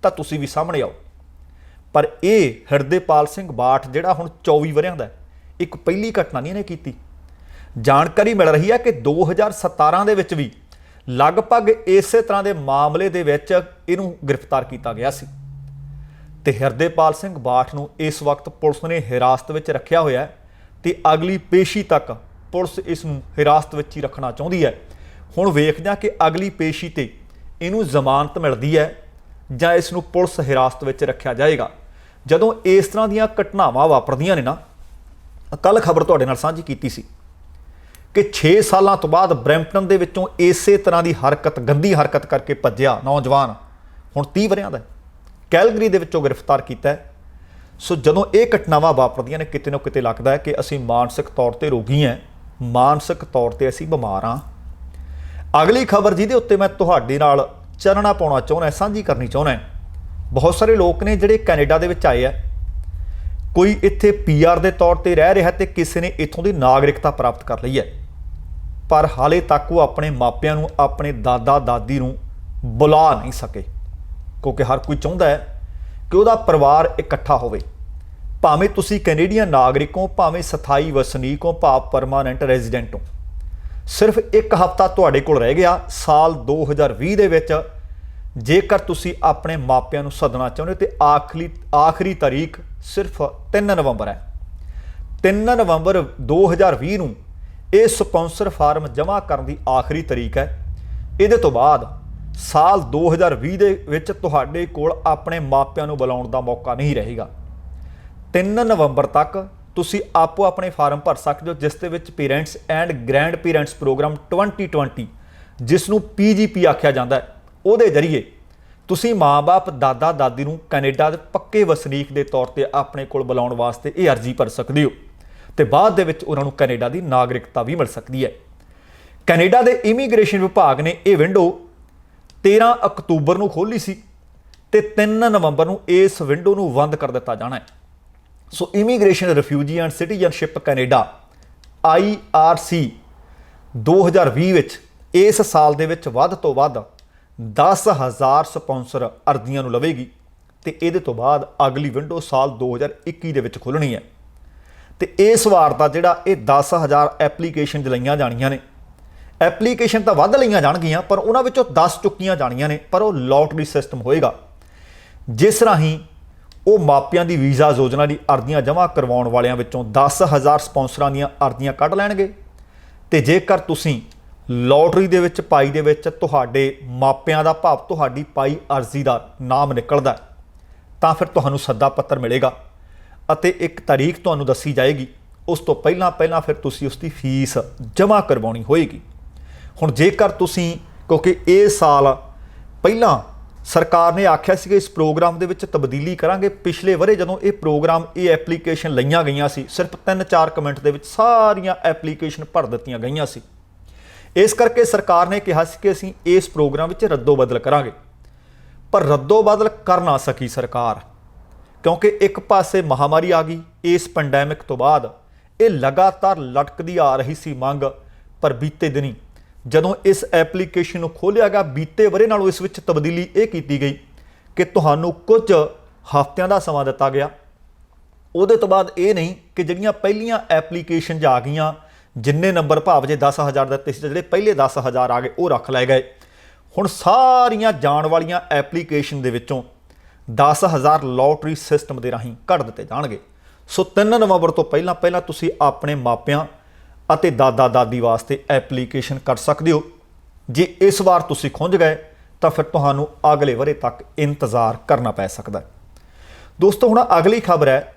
ਤਾਂ ਤੁਸੀਂ ਵੀ ਸਾਹਮਣੇ ਆਓ। ਪਰ ਇਹ ਹਿਰਦੇਪਾਲ ਸਿੰਘ ਬਾਠ ਜਿਹੜਾ ਹੁਣ 24 ਵਰ੍ਹਿਆਂ ਦਾ, ਇੱਕ ਪਹਿਲੀ ਘਟਨਾ ਨਹੀਂ ਇਹਨੇ ਕੀਤੀ। ਜਾਣਕਾਰੀ ਮਿਲ ਰਹੀ ਹੈ ਕਿ 2017 ਦੇ ਵਿੱਚ ਵੀ ਲਗਭਗ ਇਸੇ ਤਰ੍ਹਾਂ ਦੇ ਮਾਮਲੇ ਦੇ ਵਿੱਚ ਇਹਨੂੰ ਗ੍ਰਿਫਤਾਰ ਕੀਤਾ ਗਿਆ ਸੀ ਤੇ ਹਿਰਦੇਪਾਲ ਸਿੰਘ ਬਾਠ ਨੂੰ ਇਸ ਵਕਤ ਪੁਲਿਸ ਨੇ ਹਿਰਾਸਤ ਵਿੱਚ ਰੱਖਿਆ ਹੋਇਆ ਹੈ ਤੇ ਅਗਲੀ ਪੇਸ਼ੀ ਤੱਕ ਪੁਲਿਸ ਇਸ ਨੂੰ ਹਿਰਾਸਤ ਵਿੱਚ ਹੀ ਰੱਖਣਾ ਚਾਹੁੰਦੀ ਹੈ। ਹੁਣ ਵੇਖਦੇ ਹਾਂ ਕਿ ਅਗਲੀ ਪੇਸ਼ੀ ਤੇ ਇਹਨੂੰ ਜ਼ਮਾਨਤ ਮਿਲਦੀ ਹੈ ਜਾਂ ਇਸ ਨੂੰ ਪੁਲਿਸ ਹਿਰਾਸਤ ਵਿੱਚ ਰੱਖਿਆ ਜਾਏਗਾ। ਜਦੋਂ ਇਸ ਤਰ੍ਹਾਂ ਦੀਆਂ ਘਟਨਾਵਾਂ ਵਾਪਰਦੀਆਂ ਨੇ ਨਾ, ਕੱਲ੍ਹ ਖਬਰ ਤੁਹਾਡੇ ਨਾਲ ਸਾਂਝੀ ਕੀਤੀ ਸੀ ਕਿ 6 ਸਾਲਾਂ ਤੋਂ ਬਾਅਦ ਬਰੈਂਪਟਨ ਦੇ ਵਿੱਚੋਂ ਇਸੇ ਤਰ੍ਹਾਂ ਦੀ ਹਰਕਤ, ਗੰਦੀ ਹਰਕਤ ਕਰਕੇ ਭੱਜਿਆ ਨੌਜਵਾਨ ਹੁਣ 30 ਵਰ੍ਹਿਆਂ ਦਾ ਕੈਲਗਰੀ ਦੇ ਵਿੱਚੋਂ ਗ੍ਰਿਫਤਾਰ ਕੀਤਾ ਹੈ। ਸੋ ਜਦੋਂ ਇਹ ਘਟਨਾਵਾਂ ਵਾਪਰਦੀਆਂ ਨੇ, ਕਿਤੇ ਨਾ ਕਿਤੇ ਲੱਗਦਾ ਹੈ ਕਿ ਅਸੀਂ ਮਾਨਸਿਕ ਤੌਰ ਤੇ ਰੋਗੀ ਹਾਂ, ਮਾਨਸਿਕ ਤੌਰ ਤੇ ਅਸੀਂ ਬਿਮਾਰ ਹਾਂ। ਅਗਲੀ ਖਬਰ ਜਿਹਦੇ ਉੱਤੇ ਮੈਂ ਤੁਹਾਡੇ ਨਾਲ ਚਾਨਣਾ ਪਾਉਣਾ ਚਾਹੁੰਦਾ, ਸਾਂਝੀ ਕਰਨੀ ਚਾਹੁੰਦਾ, ਬਹੁਤ ਸਾਰੇ ਲੋਕ ਨੇ ਜਿਹੜੇ ਕੈਨੇਡਾ ਦੇ ਵਿੱਚ ਆਏ ਆ, ਕੋਈ ਇੱਥੇ PR ਦੇ ਤੌਰ ਤੇ ਰਹਿ ਰਿਹਾ ਤੇ ਕਿਸੇ ਨੇ ਇੱਥੋਂ ਦੀ ਨਾਗਰਿਕਤਾ ਪ੍ਰਾਪਤ ਕਰ ਲਈ ਹੈ, ਪਰ ਹਾਲੇ ਤੱਕ ਉਹ ਆਪਣੇ ਮਾਪਿਆਂ ਨੂੰ, ਆਪਣੇ ਦਾਦਾ ਦਾਦੀ ਨੂੰ ਬੁਲਾ ਨਹੀਂ ਸਕੇ, ਕਿਉਂਕਿ ਹਰ ਕੋਈ ਚਾਹੁੰਦਾ ਹੈ ਕਿ ਉਹਦਾ ਪਰਿਵਾਰ ਇਕੱਠਾ ਹੋਵੇ। ਭਾਵੇਂ ਤੁਸੀਂ ਕੈਨੇਡੀਅਨ ਨਾਗਰਿਕ ਹੋ, ਭਾਵੇਂ ਸਥਾਈ ਵਸਨੀਕ ਹੋ, ਭਾਵ ਪਰਮਾਨੈਂਟ ਰੈਜ਼ੀਡੈਂਟ ਹੋ, ਸਿਰਫ ਇੱਕ ਹਫ਼ਤਾ ਤੁਹਾਡੇ ਕੋਲ ਰਹਿ ਗਿਆ ਸਾਲ 2020 ਦੇ ਵਿੱਚ। ਜੇਕਰ ਤੁਸੀਂ ਆਪਣੇ ਮਾਪਿਆਂ ਨੂੰ ਸੱਦਣਾ ਚਾਹੁੰਦੇ ਹੋ ਤੇ ਆਖਰੀ ਤਾਰੀਖ ਸਿਰਫ 3 ਨਵੰਬਰ ਹੈ। 3 ਨਵੰਬਰ 2020 ਨੂੰ ਇਹ ਸਪਾਂਸਰ ਫਾਰਮ ਜਮ੍ਹਾਂ ਕਰਨ ਦੀ ਆਖਰੀ ਤਾਰੀਖ ਹੈ। ਇਹਦੇ ਤੋਂ ਬਾਅਦ ਸਾਲ 2020 ਦੇ ਵਿੱਚ ਤੁਹਾਡੇ ਕੋਲ ਆਪਣੇ ਮਾਪਿਆਂ ਨੂੰ ਬੁਲਾਉਣ ਦਾ ਮੌਕਾ ਨਹੀਂ ਰਹੇਗਾ। 3 ਨਵੰਬਰ ਤੱਕ ਤੁਸੀਂ ਆਪੋ ਆਪਣੇ ਫਾਰਮ ਭਰ ਸਕਦੇ ਹੋ, ਜਿਸ ਦੇ ਵਿੱਚ ਪੇਰੈਂਟਸ ਐਂਡ ਗ੍ਰੈਂਡ ਪੇਰੈਂਟਸ ਪ੍ਰੋਗਰਾਮ 2020, ਜਿਸ ਨੂੰ PGP ਆਖਿਆ ਜਾਂਦਾ ਹੈ, ਉਹਦੇ ਜ਼ਰੀਏ ਤੁਸੀਂ ਮਾਂ-ਬਾਪ, ਦਾਦਾ ਦਾਦੀ ਨੂੰ ਕੈਨੇਡਾ ਦੇ ਪੱਕੇ ਵਸਨੀਕ ਦੇ ਤੌਰ ਤੇ ਆਪਣੇ ਕੋਲ ਬੁਲਾਉਣ ਵਾਸਤੇ ਇਹ ਅਰਜ਼ੀ ਭਰ ਸਕਦੇ ਹੋ ਤੇ ਬਾਅਦ ਦੇ ਵਿੱਚ ਉਹਨਾਂ ਨੂੰ ਕੈਨੇਡਾ ਦੀ ਨਾਗਰਿਕਤਾ ਵੀ ਮਿਲ ਸਕਦੀ ਹੈ। ਕੈਨੇਡਾ ਦੇ ਇਮੀਗ੍ਰੇਸ਼ਨ ਵਿਭਾਗ ਨੇ ਇਹ ਵਿੰਡੋ 13 ਅਕਤੂਬਰ ਨੂੰ ਖੋਲ੍ਹੀ ਸੀ ਤੇ 3 ਨਵੰਬਰ ਨੂੰ ਇਸ ਵਿੰਡੋ ਨੂੰ ਬੰਦ ਕਰ ਦਿੱਤਾ ਜਾਣਾ ਹੈ। So immigration, refugee and citizenship Canada IRC 2020 ਵਿੱਚ ਇਸ ਸਾਲ ਦੇ ਵਿੱਚ ਵੱਧ ਤੋਂ ਵੱਧ 10,000 ਸਪਾਂਸਰ ਅਰਜ਼ੀਆਂ ਨੂੰ ਲਵੇਗੀ ਤੇ ਇਹਦੇ ਤੋਂ ਬਾਅਦ ਅਗਲੀ ਵਿੰਡੋ ਸਾਲ 2021 ਦੇ ਵਿੱਚ ਖੁੱਲ੍ਹਣੀ ਹੈ ਤੇ ਇਸ ਵਾਰ ਦਾ ਜਿਹੜਾ ਇਹ 10,000 ਐਪਲੀਕੇਸ਼ਨ ਲਈਆਂ ਜਾਣੀਆਂ ਨੇ। ਐਪਲੀਕੇਸ਼ਨ ਤਾਂ ਵੱਧ ਲਈਆਂ ਜਾਣਗੀਆਂ ਪਰ ਉਹਨਾਂ ਵਿੱਚੋਂ 10 ਚੁੱਕੀਆਂ ਜਾਣੀਆਂ ਨੇ, ਪਰ ਉਹ ਲੋਟਰੀ ਸਿਸਟਮ ਹੋਏਗਾ ਜਿਸ ਰਾਹੀਂ ਉਹ ਮਾਪਿਆਂ ਦੀ ਵੀਜ਼ਾ ਯੋਜਨਾ ਦੀ ਅਰਜ਼ੀਆਂ ਜਮ੍ਹਾਂ ਕਰਵਾਉਣ ਵਾਲਿਆਂ ਵਿੱਚੋਂ 10,000 ਸਪਾਂਸਰਾਂ ਦੀਆਂ ਅਰਜ਼ੀਆਂ ਕੱਢ ਲੈਣਗੇ ਤੇ ਜੇਕਰ ਤੁਸੀਂ ਲੋਟਰੀ ਦੇ ਵਿੱਚ ਪਾਈ ਦੇ ਵਿੱਚ ਤੁਹਾਡੇ ਮਾਪਿਆਂ ਦਾ, ਭਾਵ ਤੁਹਾਡੀ ਪਾਈ ਅਰਜ਼ੀ ਦਾ ਨਾਮ ਨਿਕਲਦਾ ਤਾਂ ਫਿਰ ਤੁਹਾਨੂੰ ਸੱਦਾ ਪੱਤਰ ਮਿਲੇਗਾ ਅਤੇ ਇੱਕ ਤਾਰੀਖ ਤੁਹਾਨੂੰ ਦੱਸੀ ਜਾਏਗੀ। ਉਸ ਤੋਂ ਪਹਿਲਾਂ ਫਿਰ ਤੁਸੀਂ ਉਸ ਦੀ ਫੀਸ ਜਮ੍ਹਾਂ ਕਰਵਾਉਣੀ ਹੋਏਗੀ। ਹੁਣ ਜੇਕਰ ਤੁਸੀਂ, ਕਿਉਂਕਿ ਇਹ ਸਾਲ ਪਹਿਲਾਂ ਸਰਕਾਰ ਨੇ ਆਖਿਆ ਸੀ ਕਿ ਇਸ ਪ੍ਰੋਗਰਾਮ ਦੇ ਵਿੱਚ ਤਬਦੀਲੀ ਕਰਾਂਗੇ, ਪਿਛਲੇ ਵਰ੍ਹੇ ਜਦੋਂ ਇਹ ਪ੍ਰੋਗਰਾਮ, ਇਹ ਐਪਲੀਕੇਸ਼ਨ ਲਈਆਂ ਗਈਆਂ ਸੀ, ਸਿਰਫ 3-4 ਮਿੰਟ ਦੇ ਵਿੱਚ ਸਾਰੀਆਂ ਐਪਲੀਕੇਸ਼ਨ ਭਰ ਦਿੱਤੀਆਂ ਗਈਆਂ ਸੀ। ਇਸ ਕਰਕੇ ਸਰਕਾਰ ਨੇ ਕਿਹਾ ਸੀ ਕਿ ਅਸੀਂ ਇਸ ਪ੍ਰੋਗਰਾਮ ਵਿੱਚ ਰੱਦੋ ਬਦਲ ਕਰਾਂਗੇ, ਪਰ ਰੱਦੋ ਬਦਲ ਕਰ ਨਾ ਸਕੀ ਸਰਕਾਰ, ਕਿਉਂਕਿ ਇੱਕ ਪਾਸੇ ਮਹਾਮਾਰੀ ਆ ਗਈ। ਇਸ ਪੈਂਡੈਮਿਕ ਤੋਂ ਬਾਅਦ ਇਹ ਲਗਾਤਾਰ ਲਟਕਦੀ ਆ ਰਹੀ ਸੀ ਮੰਗ, ਪਰ ਬੀਤੇ ਦਿਨੀ ਜਦੋਂ ਇਸ ਐਪਲੀਕੇਸ਼ਨ ਨੂੰ ਖੋਲ੍ਹਿਆ ਗਿਆ, ਬੀਤੇ ਵਰ੍ਹੇ ਨਾਲੋਂ ਇਸ ਵਿੱਚ ਤਬਦੀਲੀ ਇਹ ਕੀਤੀ ਗਈ ਕਿ ਤੁਹਾਨੂੰ ਕੁਝ ਹਫ਼ਤਿਆਂ ਦਾ ਸਮਾਂ ਦਿੱਤਾ ਗਿਆ। ਉਹਦੇ ਤੋਂ ਬਾਅਦ ਇਹ ਨਹੀਂ ਕਿ ਜਿਹੜੀਆਂ ਪਹਿਲੀਆਂ ਐਪਲੀਕੇਸ਼ਨ ਆ ਗਈਆਂ ਜਿੰਨੇ ਨੰਬਰ ਭਾਵ ਜੇ 10,000 ਦਿੱਤੇ ਸੀ ਜਿਹੜੇ ਪਹਿਲੇ 10,000 ਆ ਗਏ ਉਹ ਰੱਖ ਲਏ ਗਏ। ਹੁਣ ਸਾਰੀਆਂ ਜਾਣ ਵਾਲੀਆਂ ਐਪਲੀਕੇਸ਼ਨ ਦੇ ਵਿੱਚੋਂ 10,000 ਲੋਟਰੀ ਸਿਸਟਮ ਦੇ ਰਾਹੀਂ ਕੱਢ ਦਿੱਤੇ ਜਾਣਗੇ। ਸੋ 3 ਨਵੰਬਰ ਤੋਂ ਪਹਿਲਾਂ ਤੁਸੀਂ ਆਪਣੇ ਮਾਪਿਆਂ ਅਤੇ ਦਾਦਾ ਦਾਦੀ ਵਾਸਤੇ ਐਪਲੀਕੇਸ਼ਨ ਕਰ ਸਕਦੇ ਹੋ। ਜੇ ਇਸ ਵਾਰ ਤੁਸੀਂ ਖੁੰਝ ਗਏ ਤਾਂ ਫਿਰ ਤੁਹਾਨੂੰ ਅਗਲੇ ਵਰ੍ਹੇ ਤੱਕ ਇੰਤਜ਼ਾਰ ਕਰਨਾ ਪੈ ਸਕਦਾ ਹੈ। ਦੋਸਤੋ ਹੁਣ ਅਗਲੀ ਖਬਰ ਹੈ।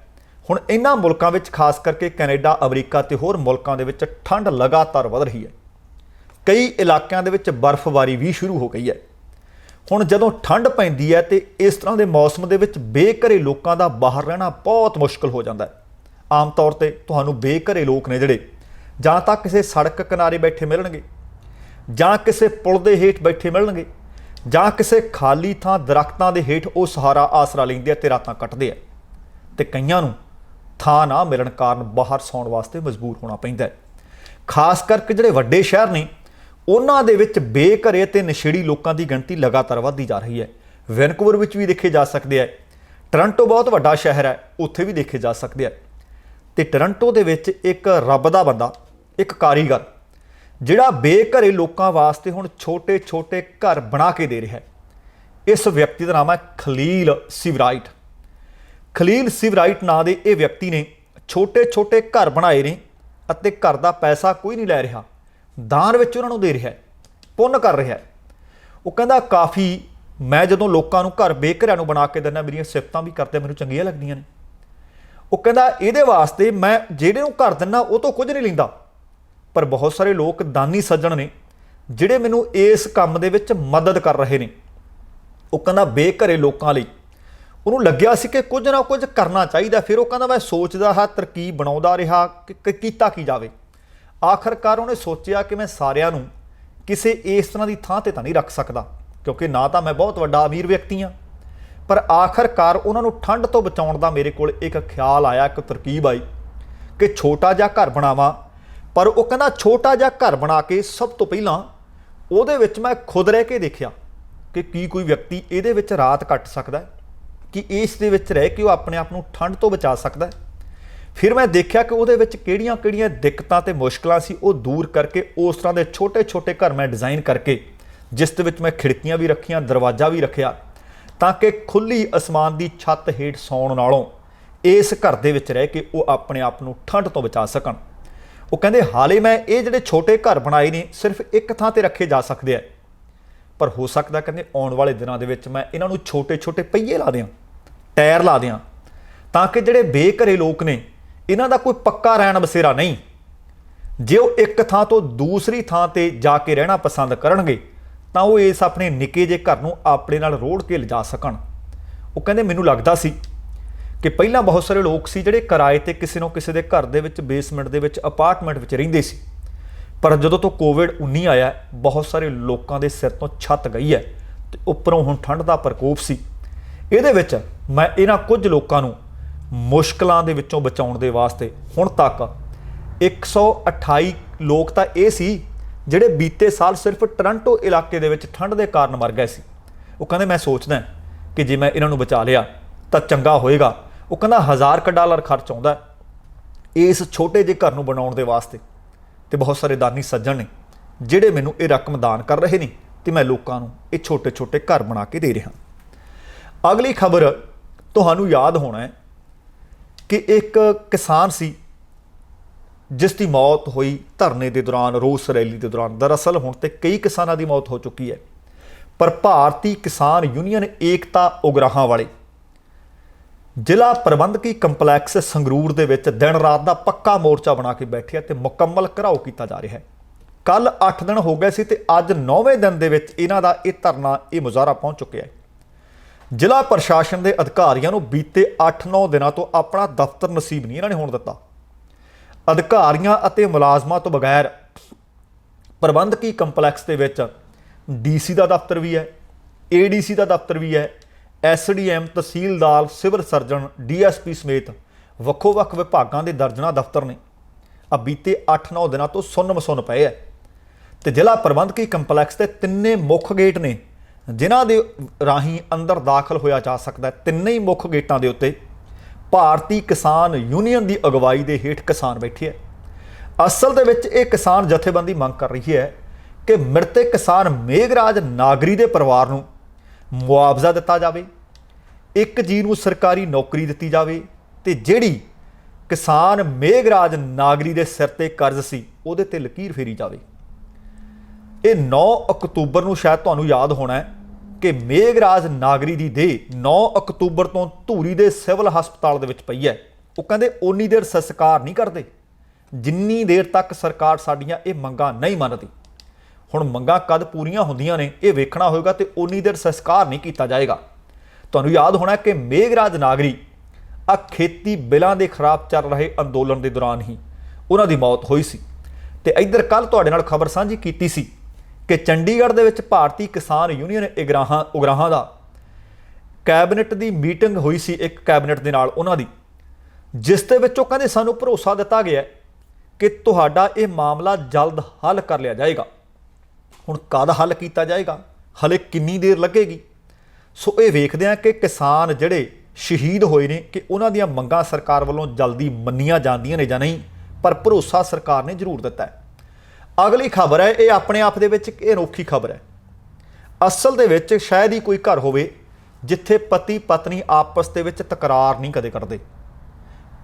ਹੁਣ ਇਹਨਾਂ ਮੁਲਕਾਂ ਵਿੱਚ ਖਾਸ ਕਰਕੇ ਕੈਨੇਡਾ, ਅਮਰੀਕਾ ਤੇ ਹੋਰ ਮੁਲਕਾਂ ਦੇ ਵਿੱਚ ਠੰਡ ਲਗਾਤਾਰ ਵਧ ਰਹੀ ਹੈ। ਕਈ ਇਲਾਕਿਆਂ ਦੇ ਵਿੱਚ ਬਰਫ਼ਬਾਰੀ ਵੀ ਸ਼ੁਰੂ ਹੋ ਗਈ ਹੈ। ਹੁਣ ਜਦੋਂ ਠੰਡ ਪੈਂਦੀ ਹੈ ਤੇ ਇਸ ਤਰ੍ਹਾਂ ਦੇ ਮੌਸਮ ਦੇ ਵਿੱਚ ਬੇਘਰੇ ਲੋਕਾਂ ਦਾ ਬਾਹਰ ਰਹਿਣਾ ਬਹੁਤ ਮੁਸ਼ਕਲ ਹੋ ਜਾਂਦਾ ਹੈ। ਆਮ ਤੌਰ ਤੇ ਤੁਹਾਨੂੰ ਬੇਘਰੇ ਲੋਕ ਨੇ ਜਿਹੜੇ ਜਾਂ ਤਾਂ ਕਿਸੇ ਸੜਕ ਕਿਨਾਰੇ ਬੈਠੇ ਮਿਲਣਗੇ, ਜਾਂ ਕਿਸੇ ਪੁਲ ਦੇ ਹੇਠ ਬੈਠੇ ਮਿਲਣਗੇ, ਜਾਂ ਕਿਸੇ ਖਾਲੀ ਥਾਂ ਦਰਖਤਾਂ ਦੇ ਹੇਠ ਉਹ ਸਹਾਰਾ ਆਸਰਾ ਲੈਂਦੇ ਆ ਤੇ ਰਾਤਾਂ ਕੱਟਦੇ ਆ। ਤੇ ਕਈਆਂ ਨੂੰ ਥਾਂ ਨਾ ਮਿਲਣ ਕਾਰਨ ਬਾਹਰ ਸੌਣ ਵਾਸਤੇ ਮਜਬੂਰ ਹੋਣਾ ਪੈਂਦਾ ਹੈ। ਖਾਸ ਕਰਕੇ ਜਿਹੜੇ ਵੱਡੇ ਸ਼ਹਿਰ ਨੇ ਉਹਨਾਂ ਦੇ ਵਿੱਚ ਬੇਘਰੇ ਤੇ ਨਸ਼ੇੜੀ ਲੋਕਾਂ ਦੀ ਗਿਣਤੀ ਲਗਾਤਾਰ ਵੱਧਦੀ ਜਾ ਰਹੀ ਹੈ। ਵੈਨਕੂਵਰ ਵਿੱਚ ਵੀ ਦੇਖੇ ਜਾ ਸਕਦੇ ਹੈ। ਟੋਰਾਂਟੋ ਬਹੁਤ ਵੱਡਾ ਸ਼ਹਿਰ ਹੈ, ਉੱਥੇ ਵੀ ਦੇਖੇ ਜਾ ਸਕਦੇ ਹੈ। ਤੇ ਟੋਰਾਂਟੋ ਦੇ ਵਿੱਚ ਇੱਕ ਰੱਬ ਦਾ ਬੰਦਾ, ਇੱਕ ਕਾਰੀਗਰ ਜਿਹੜਾ ਬੇਘਰੇ ਲੋਕਾਂ ਵਾਸਤੇ ਹੁਣ ਛੋਟੇ-ਛੋਟੇ ਘਰ ਬਣਾ ਕੇ ਦੇ ਰਿਹਾ ਹੈ। ਇਸ ਵਿਅਕਤੀ ਦਾ ਨਾਮ ਹੈ ਖਲੀਲ ਸਿਵਰਾਈਟ। ਖਲੀਲ ਸਿਵਰਾਈਟ ਨਾਂ ਦੇ ਇਹ ਵਿਅਕਤੀ ਨੇ ਛੋਟੇ-ਛੋਟੇ ਘਰ ਬਣਾਏ ਨੇ ਅਤੇ ਘਰ ਦਾ ਪੈਸਾ ਕੋਈ ਨਹੀਂ ਲੈ ਰਿਹਾ, ਦਾਨ ਵਿੱਚ ਉਹਨਾਂ ਨੂੰ ਦੇ ਰਿਹਾ ਹੈ, ਪੁੰਨ ਕਰ ਰਿਹਾ ਹੈ। ਉਹ ਕਹਿੰਦਾ ਕਾਫੀ ਮੈਂ ਜਦੋਂ ਲੋਕਾਂ ਨੂੰ ਘਰ ਬੇਘਰਿਆਂ ਨੂੰ ਬਣਾ ਕੇ ਦਿੰਦਾ, ਮੇਰੀਆਂ ਸਿਫਤਾਂ ਵੀ ਕਰਦੇ, ਮੈਨੂੰ ਚੰਗੀਆਂ ਲੱਗਦੀਆਂ ਨੇ। ਉਹ ਕਹਿੰਦਾ ਇਹਦੇ ਵਾਸਤੇ ਮੈਂ ਜਿਹੜੇ ਨੂੰ ਘਰ ਦਿੰਦਾ ਉਹ ਤੋਂ ਕੁਝ ਨਹੀਂ ਲੈਂਦਾ, ਪਰ ਬਹੁਤ ਸਾਰੇ ਲੋਕ ਦਾਨੀ ਸੱਜਣ ਨੇ ਜਿਹੜੇ ਮੈਨੂੰ ਇਸ ਕੰਮ ਦੇ ਵਿੱਚ ਮਦਦ ਕਰ ਰਹੇ ਨੇ। ਉਹ ਕਹਿੰਦਾ ਬੇਘਰੇ ਲੋਕਾਂ ਲਈ ਉਹਨੂੰ ਲੱਗਿਆ ਸੀ ਕਿ ਕੁਝ ਨਾ ਕੁਝ ਕਰਨਾ ਚਾਹੀਦਾ। ਫਿਰ ਉਹ ਕਹਿੰਦਾ ਮੈਂ ਸੋਚਦਾ ਹਾਂ, ਤਰਕੀਬ ਬਣਾਉਂਦਾ ਰਿਹਾ ਕਿ ਕੀਤਾ ਕੀ ਜਾਵੇ। ਆਖਰਕਾਰ ਉਹਨੇ ਸੋਚਿਆ ਕਿ ਮੈਂ ਸਾਰਿਆਂ ਨੂੰ ਕਿਸੇ ਇਸ ਤਰ੍ਹਾਂ ਦੀ ਥਾਂ ਤੇ ਤਾਂ ਨਹੀਂ ਰੱਖ ਸਕਦਾ, ਕਿਉਂਕਿ ਨਾ ਤਾਂ ਮੈਂ ਬਹੁਤ ਵੱਡਾ ਅਮੀਰ ਵਿਅਕਤੀ ਹਾਂ। ਪਰ ਆਖਰਕਾਰ ਉਹਨਾਂ ਨੂੰ ਠੰਡ ਤੋਂ ਬਚਾਉਣ ਦਾ ਮੇਰੇ ਕੋਲ ਇੱਕ ਖਿਆਲ ਆਇਆ, ਇੱਕ ਤਰਕੀਬ ਆਈ ਕਿ ਛੋਟਾ ਜਿਹਾ ਘਰ ਬਣਾਵਾਂ। ਪਰ ਉਹ ਕਹਿੰਦਾ ਛੋਟਾ ਜਿਹਾ ਘਰ ਬਣਾ ਕੇ ਸਭ ਤੋਂ ਪਹਿਲਾਂ ਉਹਦੇ ਵਿੱਚ ਮੈਂ ਖੁਦ ਰਹਿ ਕੇ ਦੇਖਿਆ ਕਿ ਕੀ ਕੋਈ ਵਿਅਕਤੀ ਇਹਦੇ ਵਿੱਚ ਰਾਤ ਕੱਟ ਸਕਦਾ ਹੈ, ਕਿ ਇਸ ਦੇ ਵਿੱਚ ਰਹਿ ਕੇ ਉਹ ਆਪਣੇ ਆਪ ਨੂੰ ਠੰਡ ਤੋਂ ਬਚਾ ਸਕਦਾ ਹੈ। ਫਿਰ ਮੈਂ ਦੇਖਿਆ ਕਿ ਉਹਦੇ ਵਿੱਚ ਕਿਹੜੀਆਂ-ਕਿਹੜੀਆਂ ਦਿੱਕਤਾਂ ਤੇ ਮੁਸ਼ਕਲਾਂ ਸੀ, ਉਹ ਦੂਰ ਕਰਕੇ ਉਸ ਤਰ੍ਹਾਂ ਦੇ ਛੋਟੇ-ਛੋਟੇ ਘਰ ਮੈਂ ਡਿਜ਼ਾਈਨ ਕਰਕੇ, ਜਿਸ ਦੇ ਵਿੱਚ ਮੈਂ ਖਿੜਕੀਆਂ ਵੀ ਰੱਖੀਆਂ, ਦਰਵਾਜ਼ਾ ਵੀ ਰੱਖਿਆ, ਤਾਂ ਕਿ ਖੁੱਲ੍ਹੀ ਅਸਮਾਨ ਦੀ ਛੱਤ ਹੇਠ ਸੌਣ ਨਾਲੋਂ ਇਸ ਘਰ ਦੇ ਵਿੱਚ ਰਹਿ ਕੇ ਉਹ ਆਪਣੇ ਆਪ ਨੂੰ ਠੰਡ ਤੋਂ ਬਚਾ ਸਕਣ। ਉਹ ਕਹਿੰਦੇ ਹਾਲੇ ਮੈਂ ਇਹ ਜਿਹੜੇ ਛੋਟੇ ਘਰ ਬਣਾਏ ਨੇ ਸਿਰਫ ਇੱਕ ਥਾਂ ਤੇ ਰੱਖੇ ਜਾ ਸਕਦੇ ਆ, ਪਰ ਹੋ ਸਕਦਾ ਕਹਿੰਦੇ ਆਉਣ ਵਾਲੇ ਦਿਨਾਂ ਦੇ ਵਿੱਚ ਮੈਂ ਇਹਨਾਂ ਨੂੰ ਛੋਟੇ-ਛੋਟੇ ਪਹੀਏ ਲਾ ਦਿਆਂ, ਟਾਇਰ ਲਾ ਦਿਆਂ, ਤਾਂ ਕਿ ਜਿਹੜੇ ਬੇਘਰੇ ਲੋਕ ਨੇ ਇਹਨਾਂ ਦਾ ਕੋਈ ਪੱਕਾ ਰਹਿਣ ਬਸੇਰਾ ਨਹੀਂ। ਜੇ ਉਹ ਇੱਕ ਥਾਂ ਤੋਂ ਦੂਸਰੀ ਥਾਂ ਤੇ ਜਾ ਕੇ ਰਹਿਣਾ ਪਸੰਦ ਕਰਨਗੇ ਤਾਂ ਉਹ ਇਸ ਆਪਣੇ ਨਿੱਕੇ ਜਿਹੇ ਘਰ ਨੂੰ ਆਪਣੇ ਨਾਲ ਰੋੜ ਕੇ ਲਿਜਾ ਸਕਣ। ਉਹ ਕਹਿੰਦੇ ਮੈਨੂੰ ਲੱਗਦਾ ਸੀ ਕਿ ਪਹਿਲਾਂ ਬਹੁਤ ਸਾਰੇ ਲੋਕ ਸੀ ਜਿਹੜੇ ਕਿਰਾਏ ਤੇ ਕਿਸੇ ਨਾ ਕਿਸੇ ਦੇ ਘਰ ਦੇ ਵਿੱਚ, ਬੇਸਮੈਂਟ ਦੇ ਵਿੱਚ, ਅਪਾਰਟਮੈਂਟ ਵਿੱਚ ਰਹਿੰਦੇ ਸੀ। ਪਰ ਜਦੋਂ ਤੋਂ ਕੋਵਿਡ-19 ਆਇਆ, ਬਹੁਤ ਸਾਰੇ ਲੋਕਾਂ ਦੇ ਸਿਰ ਤੋਂ ਛੱਤ ਗਈ ਹੈ ਤੇ ਉੱਪਰੋਂ ਹੁਣ ਠੰਡ ਦਾ ਪ੍ਰਕੋਪ ਸੀ। ਇਹਦੇ ਵਿੱਚ ਮੈਂ ਇਹਨਾਂ ਕੁਝ ਲੋਕਾਂ ਨੂੰ ਮੁਸ਼ਕਲਾਂ ਦੇ ਵਿੱਚੋਂ ਬਚਾਉਣ ਦੇ ਵਾਸਤੇ ਹੁਣ ਤੱਕ 128 ਲੋਕ ਤਾਂ ਇਹ ਸੀ ਜਿਹੜੇ ਬੀਤੇ ਸਾਲ ਸਿਰਫ ਟੋਰਾਂਟੋ ਇਲਾਕੇ ਦੇ ਵਿੱਚ ਠੰਡ ਦੇ ਕਾਰਨ ਮਰ ਗਏ ਸੀ। ਉਹ ਕਹਿੰਦੇ ਮੈਂ ਸੋਚਦਾ ਕਿ ਜੇ ਮੈਂ ਇਹਨਾਂ ਨੂੰ ਬਚਾ ਲਿਆ ਤਾਂ ਚੰਗਾ ਹੋਏਗਾ। ਉਹ ਕਹਿੰਦਾ $1000 ਖਰਚ ਆਉਂਦਾ ਇਸ ਛੋਟੇ ਜਿਹੇ ਘਰ ਨੂੰ ਬਣਾਉਣ ਦੇ ਵਾਸਤੇ, ਤੇ ਬਹੁਤ ਸਾਰੇ ਦਾਨੀ ਸੱਜਣ ਨੇ ਜਿਹੜੇ ਮੈਨੂੰ ਇਹ ਰਕਮ ਦਾਨ ਕਰ ਰਹੇ ਨੇ ਤੇ ਮੈਂ ਲੋਕਾਂ ਨੂੰ ਇਹ ਛੋਟੇ-ਛੋਟੇ ਘਰ ਬਣਾ ਕੇ ਦੇ ਰਿਹਾ। ਅਗਲੀ ਖਬਰ ਤੁਹਾਨੂੰ ਯਾਦ ਹੋਣਾ ਹੈ ਕਿ ਇੱਕ ਕਿਸਾਨ ਸੀ ਜਿਸ ਦੀ ਮੌਤ ਹੋਈ ਧਰਨੇ ਦੇ ਦੌਰਾਨ, ਰੋਸ ਰੈਲੀ ਦੇ ਦੌਰਾਨ। ਦਰਅਸਲ ਹੁਣ ਤੇ ਕਈ ਕਿਸਾਨਾਂ ਦੀ ਮੌਤ ਹੋ ਚੁੱਕੀ ਹੈ, ਪਰ ਭਾਰਤੀ ਕਿਸਾਨ ਯੂਨੀਅਨ ਏਕਤਾ ਉਗਰਾਹਾਂ ਵਾਲੇ ਜ਼ਿਲ੍ਹਾ ਪ੍ਰਬੰਧਕੀ ਕੰਪਲੈਕਸ ਸੰਗਰੂਰ ਦੇ ਵਿੱਚ ਦਿਨ ਰਾਤ ਦਾ ਪੱਕਾ ਮੋਰਚਾ ਬਣਾ ਕੇ ਬੈਠਿਆ ਤੇ ਮੁਕੰਮਲ ਘਿਰਾਓ ਕੀਤਾ ਜਾ ਰਿਹਾ ਹੈ। ਕੱਲ 8 ਦਿਨ ਹੋ ਗਏ ਸੀ ਤੇ ਅੱਜ 9ਵੇਂ ਦਿਨ ਦੇ ਵਿੱਚ ਇਹਨਾਂ ਦਾ ਇਹ ਧਰਨਾ, ਇਹ ਮੁਜ਼ਾਹਰਾ ਪਹੁੰਚ ਚੁੱਕਿਆ ਹੈ। ਜ਼ਿਲ੍ਹਾ ਪ੍ਰਸ਼ਾਸਨ ਦੇ ਅਧਿਕਾਰੀਆਂ ਨੂੰ ਬੀਤੇ 8-9 ਦਿਨਾਂ ਤੋਂ ਆਪਣਾ ਦਫ਼ਤਰ ਨਸੀਬ ਨਹੀਂ ਇਹਨਾਂ ਨੇ ਹੋਣ ਦਿੱਤਾ। ਅਧਿਕਾਰੀਆਂ ਅਤੇ ਮੁਲਾਜ਼ਮਾਂ ਤੋਂ ਬਗੈਰ ਪ੍ਰਬੰਧਕੀ ਕੰਪਲੈਕਸ ਦੇ ਵਿੱਚ ਡੀਸੀ ਦਾ ਦਫ਼ਤਰ ਵੀ ਹੈ, ਏਡੀਸੀ ਦਾ ਦਫ਼ਤਰ ਵੀ ਹੈ, ਐਸਡੀਐਮ, ਤਹਿਸੀਲਦਾਰ, ਸਿਵਲ ਸਰਜਨ, ਡੀਐਸਪੀ ਸਮੇਤ ਵੱਖੋ-ਵੱਖ ਵਿਭਾਗਾਂ ਦੇ ਦਰਜਨਾਂ ਦਫ਼ਤਰ ਨੇ। ਬੀਤੇ 8-9 ਦਿਨਾਂ ਤੋਂ ਸੁੰਨ-ਮਸੁੰਨ ਪਏ ਹੈ ਤੇ ਜ਼ਿਲ੍ਹਾ ਪ੍ਰਬੰਧਕੀ ਕੰਪਲੈਕਸ ਦੇ ਤਿੰਨੇ ਮੁੱਖ ਗੇਟ ਨੇ ਜਿਨ੍ਹਾਂ ਦੇ ਰਾਹੀਂ ਅੰਦਰ ਦਾਖਲ ਹੋਇਆ ਜਾ ਸਕਦਾ। ਤਿੰਨੇ ਹੀ ਮੁੱਖ ਗੇਟਾਂ ਦੇ ਉੱਤੇ ਭਾਰਤੀ ਕਿਸਾਨ ਯੂਨੀਅਨ ਦੀ ਅਗਵਾਈ ਦੇ ਹੇਠ ਕਿਸਾਨ ਬੈਠੇ ਹੈ ਅਸਲ ਦੇ ਵਿੱਚ ਇਹ ਕਿਸਾਨ ਜਥੇਬੰਦੀ ਮੰਗ ਕਰ ਰਹੀ ਹੈ ਕਿ ਮ੍ਰਿਤਕ ਕਿਸਾਨ ਮੇਘਰਾਜ ਨਾਗਰੀ ਦੇ ਪਰਿਵਾਰ ਨੂੰ ਮੁਆਵਜ਼ਾ ਦਿੱਤਾ ਜਾਵੇ, ਇੱਕ ਜੀ ਨੂੰ ਸਰਕਾਰੀ ਨੌਕਰੀ ਦਿੱਤੀ ਜਾਵੇ ਤੇ ਜਿਹੜੀ ਕਿਸਾਨ ਮੇਘਰਾਜ ਨਾਗਰੀ ਦੇ ਸਿਰ ਤੇ ਕਰਜ਼ ਸੀ ਉਹਦੇ ਤੇ ਲਕੀਰ ਫੇਰੀ ਜਾਵੇ। ਇਹ 9 ਅਕਤੂਬਰ ਨੂੰ ਸ਼ਾਇਦ ਤੁਹਾਨੂੰ ਯਾਦ ਹੋਣਾ ਹੈ ਕਿ ਮੇਘਰਾਜ ਨਾਗਰੀ ਦੀ ਦੇਹ 9 ਅਕਤੂਬਰ ਤੋਂ ਧੂਰੀ ਦੇ ਸਿਵਲ ਹਸਪਤਾਲ ਦੇ ਵਿੱਚ ਪਈ ਹੈ। ਉਹ ਕਹਿੰਦੇ ਓਨੀ ਦੇਰ ਸੰਸਕਾਰ ਨਹੀਂ ਕਰਦੇ ਜਿੰਨੀ ਦੇਰ ਤੱਕ ਸਰਕਾਰ ਸਾਡੀਆਂ ਇਹ ਮੰਗਾਂ ਨਹੀਂ ਮੰਨਦੀ। ਹੁਣ ਮੰਗਾਂ ਕਦ ਪੂਰੀਆਂ ਹੁੰਦੀਆਂ ਨੇ ਇਹ ਵੇਖਣਾ ਹੋਏਗਾ ਤੇ ਓਨੀ ਦੇਰ ਸੰਸਕਾਰ ਨਹੀਂ ਕੀਤਾ ਜਾਏਗਾ। ਤੁਹਾਨੂੰ ਯਾਦ ਹੋਣਾ ਕਿ ਮੇਘਰਾਜ ਨਾਗਰੀ ਆ ਖੇਤੀ ਬਿੱਲਾਂ ਦੇ ਖਿਲਾਫ ਚੱਲ ਰਹੇ ਅੰਦੋਲਨ ਦੇ ਦੌਰਾਨ ਹੀ ਉਹਨਾਂ ਦੀ ਮੌਤ ਹੋਈ ਸੀ। ਤੇ ਇੱਧਰ ਕੱਲ ਤੁਹਾਡੇ ਨਾਲ ਖਬਰ ਸਾਂਝੀ ਕੀਤੀ ਸੀ ਕਿ ਚੰਡੀਗੜ੍ਹ ਦੇ ਵਿੱਚ ਭਾਰਤੀ ਕਿਸਾਨ ਯੂਨੀਅਨ ਉਗਰਾਹਾਂ ਦਾ ਕੈਬਨਿਟ ਦੀ ਮੀਟਿੰਗ ਹੋਈ ਸੀ, ਇੱਕ ਕੈਬਨਿਟ ਦੇ ਨਾਲ ਉਹਨਾਂ ਦੀ, ਜਿਸ ਦੇ ਵਿੱਚ ਉਹ ਕਹਿੰਦੇ ਸਾਨੂੰ ਭਰੋਸਾ ਦਿੱਤਾ ਗਿਆ ਕਿ ਤੁਹਾਡਾ ਇਹ ਮਾਮਲਾ ਜਲਦ ਹੱਲ ਕਰ ਲਿਆ ਜਾਏਗਾ। ਹੁਣ ਕਦ ਹੱਲ ਕੀਤਾ ਜਾਏਗਾ, ਹਲੇ ਕਿੰਨੀ ਦੇਰ ਲੱਗੇਗੀ, ਸੋ ਇਹ ਵੇਖਦੇ ਹਾਂ ਕਿ ਕਿਸਾਨ ਜਿਹੜੇ ਸ਼ਹੀਦ ਹੋਏ ਨੇ ਕਿ ਉਹਨਾਂ ਦੀਆਂ ਮੰਗਾਂ ਸਰਕਾਰ ਵੱਲੋਂ ਜਲਦੀ ਮੰਨੀਆਂ ਜਾਂਦੀਆਂ ਨੇ ਜਾਂ ਨਹੀਂ, ਪਰ ਭਰੋਸਾ ਸਰਕਾਰ ਨੇ ਜ਼ਰੂਰ ਦਿੱਤਾ ਹੈ। ਅਗਲੀ ਖਬਰ ਹੈ, ਇਹ ਆਪਣੇ ਆਪ ਦੇ ਵਿੱਚ ਇੱਕ ਅਨੋਖੀ ਖਬਰ ਹੈ। ਅਸਲ ਦੇ ਵਿੱਚ ਸ਼ਾਇਦ ਹੀ ਕੋਈ ਘਰ ਹੋਵੇ ਜਿੱਥੇ ਪਤੀ ਪਤਨੀ ਆਪਸ ਦੇ ਵਿੱਚ ਤਕਰਾਰ ਨਹੀਂ ਕਦੇ ਕਰਦੇ,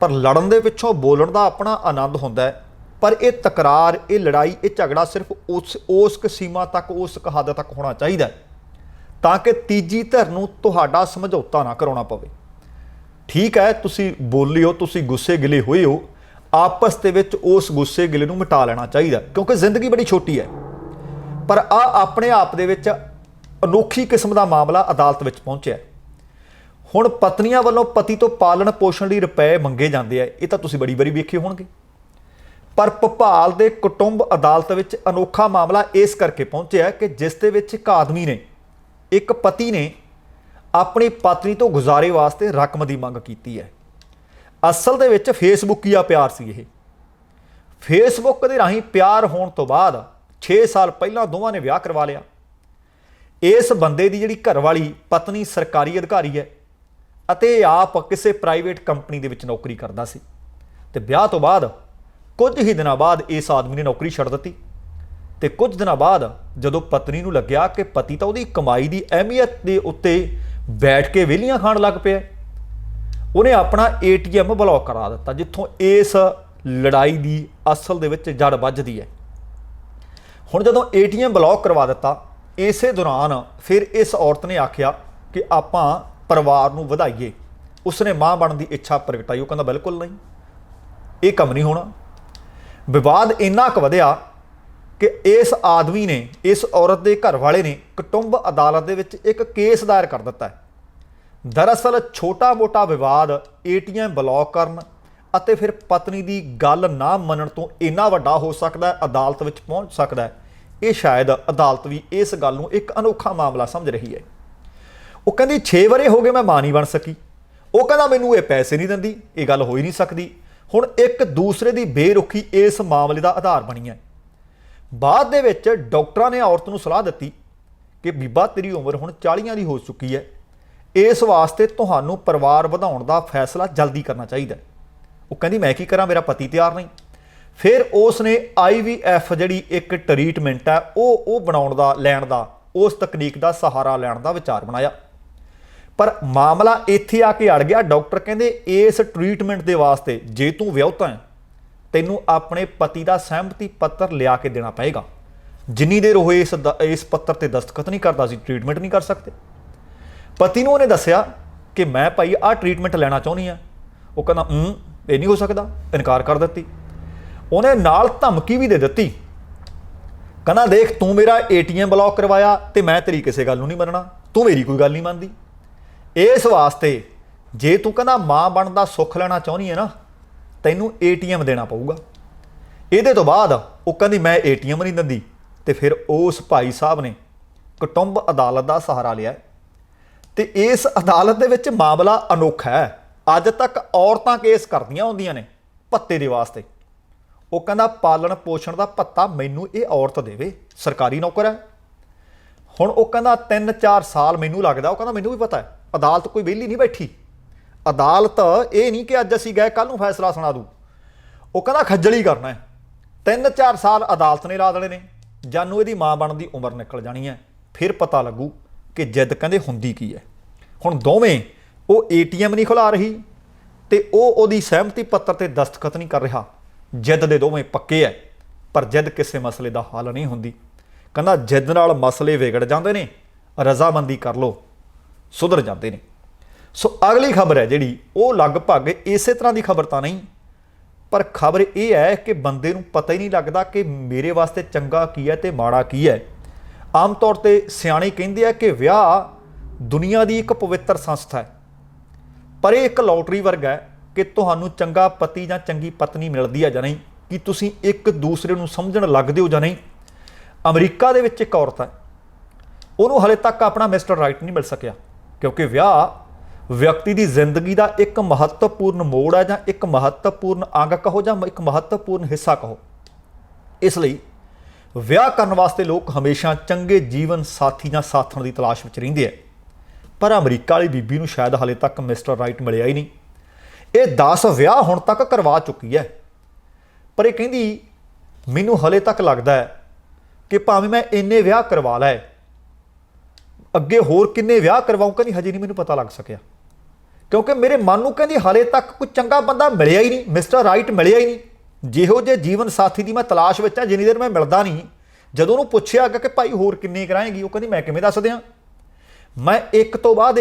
ਪਰ ਲੜਨ ਦੇ ਪਿੱਛੋਂ ਬੋਲਣ ਦਾ ਆਪਣਾ ਆਨੰਦ ਹੁੰਦਾ ਹੈ। ਪਰ ਇਹ ਤਕਰਾਰ, ਇਹ ਲੜਾਈ, ਇਹ ਝਗੜਾ ਸਿਰਫ ਉਸ ਸੀਮਾ ਤੱਕ, ਉਸ ਹੱਦ ਤੱਕ ਹੋਣਾ ਚਾਹੀਦਾ ਤਾਂ ਕਿ ਤੀਜੀ ਧਿਰ ਨੂੰ ਤੁਹਾਡਾ ਸਮਝੌਤਾ ਨਾ ਕਰਾਉਣਾ ਪਵੇ। ਠੀਕ ਹੈ, ਤੁਸੀਂ ਬੋਲਿਓ, ਤੁਸੀਂ ਗੁੱਸੇ ਗਿਲੇ ਹੋਏ ਹੋ, ਆਪਸ ਦੇ ਵਿੱਚ ਉਸ ਗੁੱਸੇ ਗਿਲੇ ਨੂੰ ਮਿਟਾ ਲੈਣਾ ਚਾਹੀਦਾ ਕਿਉਂਕਿ ਜ਼ਿੰਦਗੀ ਬੜੀ ਛੋਟੀ ਹੈ। ਪਰ ਆਪਣੇ ਆਪ ਦੇ ਵਿੱਚ ਅਨੋਖੀ ਕਿਸਮ ਦਾ ਮਾਮਲਾ ਅਦਾਲਤ ਵਿੱਚ ਪਹੁੰਚਿਆ। ਹੁਣ ਪਤਨੀਆਂ ਵੱਲੋਂ ਪਤੀ ਤੋਂ ਪਾਲਣ ਪੋਸ਼ਣ ਲਈ ਰੁਪਏ ਮੰਗੇ ਜਾਂਦੇ ਆ, ਇਹ ਤਾਂ ਤੁਸੀਂ ਬੜੀ ਵਾਰੀ ਵੇਖੇ ਹੋਣਗੇ। ਪਰ ਭੋਪਾਲ ਦੇ ਕੁਟੁੰਬ ਅਦਾਲਤ ਵਿੱਚ ਅਨੋਖਾ ਮਾਮਲਾ ਇਸ ਕਰਕੇ ਪਹੁੰਚਿਆ ਕਿ ਜਿਸ ਦੇ ਵਿੱਚ ਇੱਕ ਪਤੀ ਨੇ ਆਪਣੀ ਪਤਨੀ ਤੋਂ ਗੁਜ਼ਾਰੇ ਵਾਸਤੇ ਰਕਮ ਦੀ ਮੰਗ ਕੀਤੀ ਹੈ। ਅਸਲ ਦੇ ਵਿੱਚ ਫੇਸਬੁੱਕੀਆ ਪਿਆਰ ਸੀ। ਇਹ ਫੇਸਬੁੱਕ ਦੇ ਰਾਹੀਂ ਪਿਆਰ ਹੋਣ ਤੋਂ ਬਾਅਦ 6 ਸਾਲ ਪਹਿਲਾਂ ਦੋਵਾਂ ਨੇ ਵਿਆਹ ਕਰਵਾ ਲਿਆ। ਇਸ ਬੰਦੇ ਦੀ ਜਿਹੜੀ ਘਰਵਾਲੀ ਪਤਨੀ ਸਰਕਾਰੀ ਅਧਿਕਾਰੀ ਹੈ ਅਤੇ ਆਪ ਕਿਸੇ ਪ੍ਰਾਈਵੇਟ ਕੰਪਨੀ ਦੇ ਵਿੱਚ ਨੌਕਰੀ ਕਰਦਾ ਸੀ ਤੇ ਵਿਆਹ ਤੋਂ ਬਾਅਦ ਕੁਝ ਹੀ ਦਿਨਾਂ ਬਾਅਦ ਇਸ ਆਦਮੀ ਨੇ ਨੌਕਰੀ ਛੱਡ ਦਿੱਤੀ ਤੇ ਕੁਝ ਦਿਨਾਂ ਬਾਅਦ ਜਦੋਂ ਪਤਨੀ ਨੂੰ ਲੱਗਿਆ ਕਿ ਪਤੀ ਤਾਂ ਉਹਦੀ ਕਮਾਈ ਦੀ ਅਹਿਮੀਅਤ ਦੇ ਉੱਤੇ ਬੈਠ ਕੇ ਵਿਹਲੀਆਂ ਖਾਣ ਲੱਗ ਪਿਆ, ਉਹਨੇ ਆਪਣਾ ATM ਬਲੌਕ ਕਰਾ ਦਿੱਤਾ ਜਿੱਥੋਂ ਇਸ ਲੜਾਈ ਦੀ ਅਸਲ ਦੇ ਵਿੱਚ ਜੜ ਵੱਜਦੀ ਹੈ। ਹੁਣ ਜਦੋਂ ATM ਬਲੌਕ ਕਰਵਾ ਦਿੱਤਾ, ਇਸੇ ਦੌਰਾਨ ਫਿਰ ਇਸ ਔਰਤ ਨੇ ਆਖਿਆ ਕਿ ਆਪਾਂ ਪਰਿਵਾਰ ਨੂੰ ਵਧਾਈਏ। ਉਸਨੇ ਮਾਂ ਬਣਨ ਦੀ ਇੱਛਾ ਪ੍ਰਗਟਾਈ। ਉਹ ਕਹਿੰਦਾ ਬਿਲਕੁਲ ਨਹੀਂ, ਇਹ ਕੰਮ ਨਹੀਂ ਹੋਣਾ। ਵਿਵਾਦ ਇੰਨਾ ਕੁ ਵਧਿਆ ਕਿ ਇਸ ਆਦਮੀ ਨੇ, ਇਸ ਔਰਤ ਦੇ ਘਰ ਵਾਲੇ ਨੇ ਕੁਟੁੰਬ ਅਦਾਲਤ ਦੇ ਵਿੱਚ ਇੱਕ ਕੇਸ ਦਾਇਰ ਕਰ ਦਿੱਤਾ ਹੈ। ਦਰਅਸਲ ਛੋਟਾ ਮੋਟਾ ਵਿਵਾਦ ATM ਬਲੌਕ ਕਰਨ ਅਤੇ ਫਿਰ ਪਤਨੀ ਦੀ ਗੱਲ ਨਾ ਮੰਨਣ ਤੋਂ ਇੰਨਾ ਵੱਡਾ ਹੋ ਸਕਦਾ ਹੈ, ਅਦਾਲਤ ਵਿੱਚ ਪਹੁੰਚ ਸਕਦਾ ਹੈ। ਇਹ ਸ਼ਾਇਦ ਅਦਾਲਤ ਵੀ ਇਸ ਗੱਲ ਨੂੰ ਇੱਕ ਅਨੋਖਾ ਮਾਮਲਾ ਸਮਝ ਰਹੀ ਹੈ। ਉਹ ਕਹਿੰਦੀ 6 ਵਰੇ ਹੋ ਗਏ ਮੈਂ ਮਾਂ ਨਹੀਂ ਬਣ ਸਕੀ। ਉਹ ਕਹਿੰਦਾ ਮੈਨੂੰ ਇਹ ਪੈਸੇ ਨਹੀਂ ਦਿੰਦੀ, ਇਹ ਗੱਲ ਹੋ ਹੀ ਨਹੀਂ ਸਕਦੀ। ਹੁਣ ਇੱਕ ਦੂਸਰੇ ਦੀ ਬੇਰੁਖੀ ਇਸ ਮਾਮਲੇ ਦਾ ਆਧਾਰ ਬਣੀ ਹੈ। ਬਾਅਦ ਦੇ ਵਿੱਚ ਡਾਕਟਰਾਂ ਨੇ ਔਰਤ ਨੂੰ ਸਲਾਹ ਦਿੱਤੀ ਕਿ ਬੀਬਾ ਤੇਰੀ ਉਮਰ ਹੁਣ 40 ਦੀ ਹੋ ਚੁੱਕੀ ਹੈ, ਇਸ ਵਾਸਤੇ ਤੁਹਾਨੂੰ ਪਰਿਵਾਰ ਵਧਾਉਣ ਦਾ ਫੈਸਲਾ ਜਲਦੀ ਕਰਨਾ ਚਾਹੀਦਾ। ਉਹ ਕਹਿੰਦੀ ਮੈਂ ਕੀ ਕਰਾਂ, ਮੇਰਾ ਪਤੀ ਤਿਆਰ ਨਹੀਂ। ਫਿਰ ਉਸ ਨੇ IVF ਜਿਹੜੀ ਇੱਕ ਟਰੀਟਮੈਂਟ ਹੈ ਉਹ ਬਣਾਉਣ ਦਾ, ਲੈਣ ਦਾ, ਉਸ ਤਕਨੀਕ ਦਾ ਸਹਾਰਾ ਲੈਣ ਦਾ ਵਿਚਾਰ ਬਣਾਇਆ। ਪਰ ਮਾਮਲਾ ਇੱਥੇ ਆ ਕੇ ਅੜ ਗਿਆ। ਡਾਕਟਰ ਕਹਿੰਦੇ ਇਸ ਟਰੀਟਮੈਂਟ ਦੇ ਵਾਸਤੇ ਜੇ ਤੂੰ ਵਿਆਹੁਤਾ ਹੈ ਤੈਨੂੰ ਆਪਣੇ ਪਤੀ ਦਾ ਸਹਿਮਤੀ ਪੱਤਰ ਲਿਆ ਕੇ ਦੇਣਾ ਪਏਗਾ। ਜਿੰਨੀ ਦੇਰ ਉਹ ਇਸ ਪੱਤਰ ਤੇ ਦਸਤਖਤ ਨਹੀਂ ਕਰਦਾ ਸੀ ਟਰੀਟਮੈਂਟ ਨਹੀਂ ਕਰ ਸਕਦੇ। ਪਤੀ ਨੂੰ ਉਹਨੇ ਦੱਸਿਆ ਕਿ ਮੈਂ ਭਾਈ ਆਹ ਟਰੀਟਮੈਂਟ ਲੈਣਾ ਚਾਹੁੰਦੀ ਹਾਂ। ਉਹ ਕਹਿੰਦਾ ਇਹ ਨਹੀਂ ਹੋ ਸਕਦਾ, ਇਨਕਾਰ ਕਰ ਦਿੱਤੀ। ਉਹਨੇ ਨਾਲ ਧਮਕੀ ਵੀ ਦੇ ਦਿੱਤੀ, ਕਹਿੰਦਾ ਦੇਖ ਤੂੰ ਮੇਰਾ ATM ਬਲੌਕ ਕਰਵਾਇਆ ਤੇ ਮੈਂ ਤੇਰੀ ਕਿਸੇ ਗੱਲ ਨੂੰ ਨਹੀਂ ਮੰਨਣਾ, ਤੂੰ ਮੇਰੀ ਕੋਈ ਗੱਲ ਨਹੀਂ ਮੰਨਦੀ। ਇਸ ਵਾਸਤੇ ਜੇ ਤੂੰ ਕਹਿੰਦਾ ਮਾਂ ਬਣਨ ਦਾ ਸੁੱਖ ਲੈਣਾ ਚਾਹੁੰਦੀ ਹੈ ਨਾ, ਤੈਨੂੰ ATM ਦੇਣਾ ਪਊਗਾ। ਇਹਦੇ ਤੋਂ ਬਾਅਦ ਉਹ ਕਹਿੰਦੀ ਮੈਂ ATM ਨਹੀਂ ਦਿੰਦੀ ਤੇ ਫਿਰ ਉਸ ਭਾਈ ਸਾਹਿਬ ਨੇ ਕੁਟੁੰਬ ਅਦਾਲਤ ਦਾ ਸਹਾਰਾ ਲਿਆ ਤੇ ਇਸ ਅਦਾਲਤ ਦੇ ਵਿੱਚ ਮਾਮਲਾ ਅਨੋਖਾ ਹੈ। ਅੱਜ ਤੱਕ ਔਰਤਾਂ ਕੇਸ ਕਰਦੀਆਂ ਹੁੰਦੀਆਂ ਨੇ ਭੱਤੇ ਦੇ ਵਾਸਤੇ। ਉਹ ਕਹਿੰਦਾ ਪਾਲਣ ਪੋਸ਼ਣ ਦਾ ਭੱਤਾ ਮੈਨੂੰ ਇਹ ਔਰਤ ਦੇਵੇ, ਸਰਕਾਰੀ ਨੌਕਰ ਹੈ। ਹੁਣ ਉਹ ਕਹਿੰਦਾ 3-4 ਸਾਲ ਮੈਨੂੰ ਲੱਗਦਾ। ਉਹ ਕਹਿੰਦਾ ਮੈਨੂੰ ਵੀ ਪਤਾ ਹੈ ਅਦਾਲਤ ਕੋਈ ਵਿਹਲੀ ਨਹੀਂ ਬੈਠੀ। ਅਦਾਲਤ ਇਹ ਨਹੀਂ ਕਿ ਅੱਜ ਅਸੀਂ ਗਏ ਕੱਲ੍ਹ ਨੂੰ ਫੈਸਲਾ ਸੁਣਾ ਦੂ। ਉਹ ਕਹਿੰਦਾ ਖੱਜਲ ਹੀ ਕਰਨਾ ਹੈ। 3-4 ਸਾਲ ਅਦਾਲਤ ਨੇ ਲਾ ਦੇਣੇ ਨੇ, ਜਾਨੂੰ ਇਹਦੀ ਮਾਂ ਬਣਨ ਦੀ ਉਮਰ ਨਿਕਲ ਜਾਣੀ ਹੈ। ਫਿਰ ਪਤਾ ਲੱਗੂ ਕਿ ਜਿੱਦ ਕਹਿੰਦੇ ਹੁੰਦੀ ਕੀ ਹੈ। ਹੁਣ ਦੋਵੇਂ ਉਹ ATM ਨਹੀਂ ਖੁਲਾ ਰਹੀ ਤੇ ਉਹ ਉਹਦੀ ਸਹਿਮਤੀ ਪੱਤਰ ਤੇ ਦਸਤਖਤ ਨਹੀਂ ਕਰ ਰਿਹਾ। ਜਿੱਦ ਦੇ ਦੋਵੇਂ ਪੱਕੇ ਹੈ, ਪਰ ਜਿੱਦ ਕਿਸੇ ਮਸਲੇ ਦਾ ਹੱਲ ਨਹੀਂ ਹੁੰਦੀ। ਕਹਿੰਦਾ ਜਿੱਦ ਨਾਲ ਮਸਲੇ ਵਿਗੜ ਜਾਂਦੇ ਨੇ, ਰਜ਼ਾਮੰਦੀ ਕਰ ਲਓ ਸੁਧਰ ਜਾਂਦੇ ਨੇ। ਸੋ ਅਗਲੀ ਖਬਰ ਹੈ ਜਿਹੜੀ ਉਹ ਲਗਭਗ ਇਸੇ ਤਰ੍ਹਾਂ ਦੀ ਖਬਰ ਤਾਂ ਨਹੀਂ, ਪਰ ਖਬਰ ਇਹ ਹੈ ਕਿ ਬੰਦੇ ਨੂੰ ਪਤਾ ਹੀ ਨਹੀਂ ਲੱਗਦਾ ਕਿ ਮੇਰੇ ਵਾਸਤੇ ਚੰਗਾ ਕੀ ਹੈ ਤੇ ਮਾੜਾ ਕੀ ਹੈ। ਆਮ ਤੌਰ ਤੇ ਸਿਆਣੇ ਕਹਿੰਦੇ ਆ ਕਿ ਵਿਆਹ ਦੁਨੀਆ ਦੀ ਇੱਕ ਪਵਿੱਤਰ ਸੰਸਥਾ ਹੈ, ਪਰ ਇਹ ਇੱਕ ਲੋਟਰੀ ਵਰਗਾ ਹੈ ਕਿ ਤੁਹਾਨੂੰ ਚੰਗਾ ਪਤੀ ਜਾਂ ਚੰਗੀ ਪਤਨੀ ਮਿਲਦੀ ਹੈ ਜਾਂ ਨਹੀਂ, ਕਿ ਤੁਸੀਂ ਇੱਕ ਦੂਸਰੇ ਨੂੰ ਸਮਝਣ ਲੱਗਦੇ ਹੋ ਜਾਂ ਨਹੀਂ। ਅਮਰੀਕਾ ਦੇ ਵਿੱਚ ਇੱਕ ਔਰਤ ਹੈ, ਉਹਨੂੰ ਹਲੇ ਤੱਕ ਆਪਣਾ ਮਿਸਟਰ ਰਾਈਟ ਨਹੀਂ ਮਿਲ ਸਕਿਆ, ਕਿਉਂਕਿ ਵਿਆਹ ਵਿਅਕਤੀ ਦੀ ਜ਼ਿੰਦਗੀ ਦਾ ਇੱਕ ਮਹੱਤਵਪੂਰਨ ਮੋੜ ਹੈ, ਜਾਂ ਇੱਕ ਮਹੱਤਵਪੂਰਨ ਅੰਗ ਕਹੋ ਜਾਂ ਇੱਕ ਮਹੱਤਵਪੂਰਨ ਹਿੱਸਾ ਕਹੋ। ਇਸ ਲਈ ਵਿਆਹ ਕਰਨ ਵਾਸਤੇ ਲੋਕ ਹਮੇਸ਼ਾ ਚੰਗੇ ਜੀਵਨ ਸਾਥੀ ਜਾਂ ਸਾਥਣ ਦੀ ਤਲਾਸ਼ ਵਿੱਚ ਰਹਿੰਦੇ ਹੈ, ਪਰ ਅਮਰੀਕਾ ਵਾਲੀ ਬੀਬੀ ਨੂੰ ਸ਼ਾਇਦ ਹਾਲੇ ਤੱਕ ਮਿਸਟਰ ਰਾਈਟ ਮਿਲਿਆ ਹੀ ਨਹੀਂ। ਇਹ 10 ਵਿਆਹ ਹੁਣ ਤੱਕ ਕਰਵਾ ਚੁੱਕੀ ਹੈ, ਪਰ ਇਹ ਕਹਿੰਦੀ ਮੈਨੂੰ ਹਲੇ ਤੱਕ ਲੱਗਦਾ ਹੈ ਕਿ ਭਾਵੇਂ ਮੈਂ ਇੰਨੇ ਵਿਆਹ ਕਰਵਾ ਲਏ, ਅੱਗੇ ਹੋਰ ਕਿੰਨੇ ਵਿਆਹ ਕਰਵਾਉਂ ਕਹਿੰਦੀ ਹਜੇ ਨਹੀਂ ਮੈਨੂੰ ਪਤਾ ਲੱਗ ਸਕਿਆ, ਕਿਉਂਕਿ ਮੇਰੇ ਮਨ ਨੂੰ ਕਹਿੰਦੀ ਹਾਲੇ ਤੱਕ ਕੋਈ ਚੰਗਾ ਬੰਦਾ ਮਿਲਿਆ ਹੀ ਨਹੀਂ, ਮਿਸਟਰ ਰਾਈਟ ਮਿਲਿਆ ਹੀ ਨਹੀਂ। ਜਿਹੋ ਜਿਹੇ ਜੀਵਨ ਸਾਥੀ ਦੀ ਮੈਂ ਤਲਾਸ਼ ਵਿੱਚ ਹਾਂ, ਜਿੰਨੀ ਦੇਰ ਮੈਂ ਮਿਲਦਾ ਨਹੀਂ। ਜਦੋਂ ਉਹਨੂੰ ਪੁੱਛਿਆ ਕਿ ਭਾਈ ਹੋਰ ਕਿੰਨੇ ਕਰਾਏਗੀ, ਉਹ ਕਹਿੰਦੀ ਮੈਂ ਕਿਵੇਂ ਦੱਸ ਦਿਆਂ, ਮੈਂ ਇੱਕ ਤੋਂ ਬਾਅਦ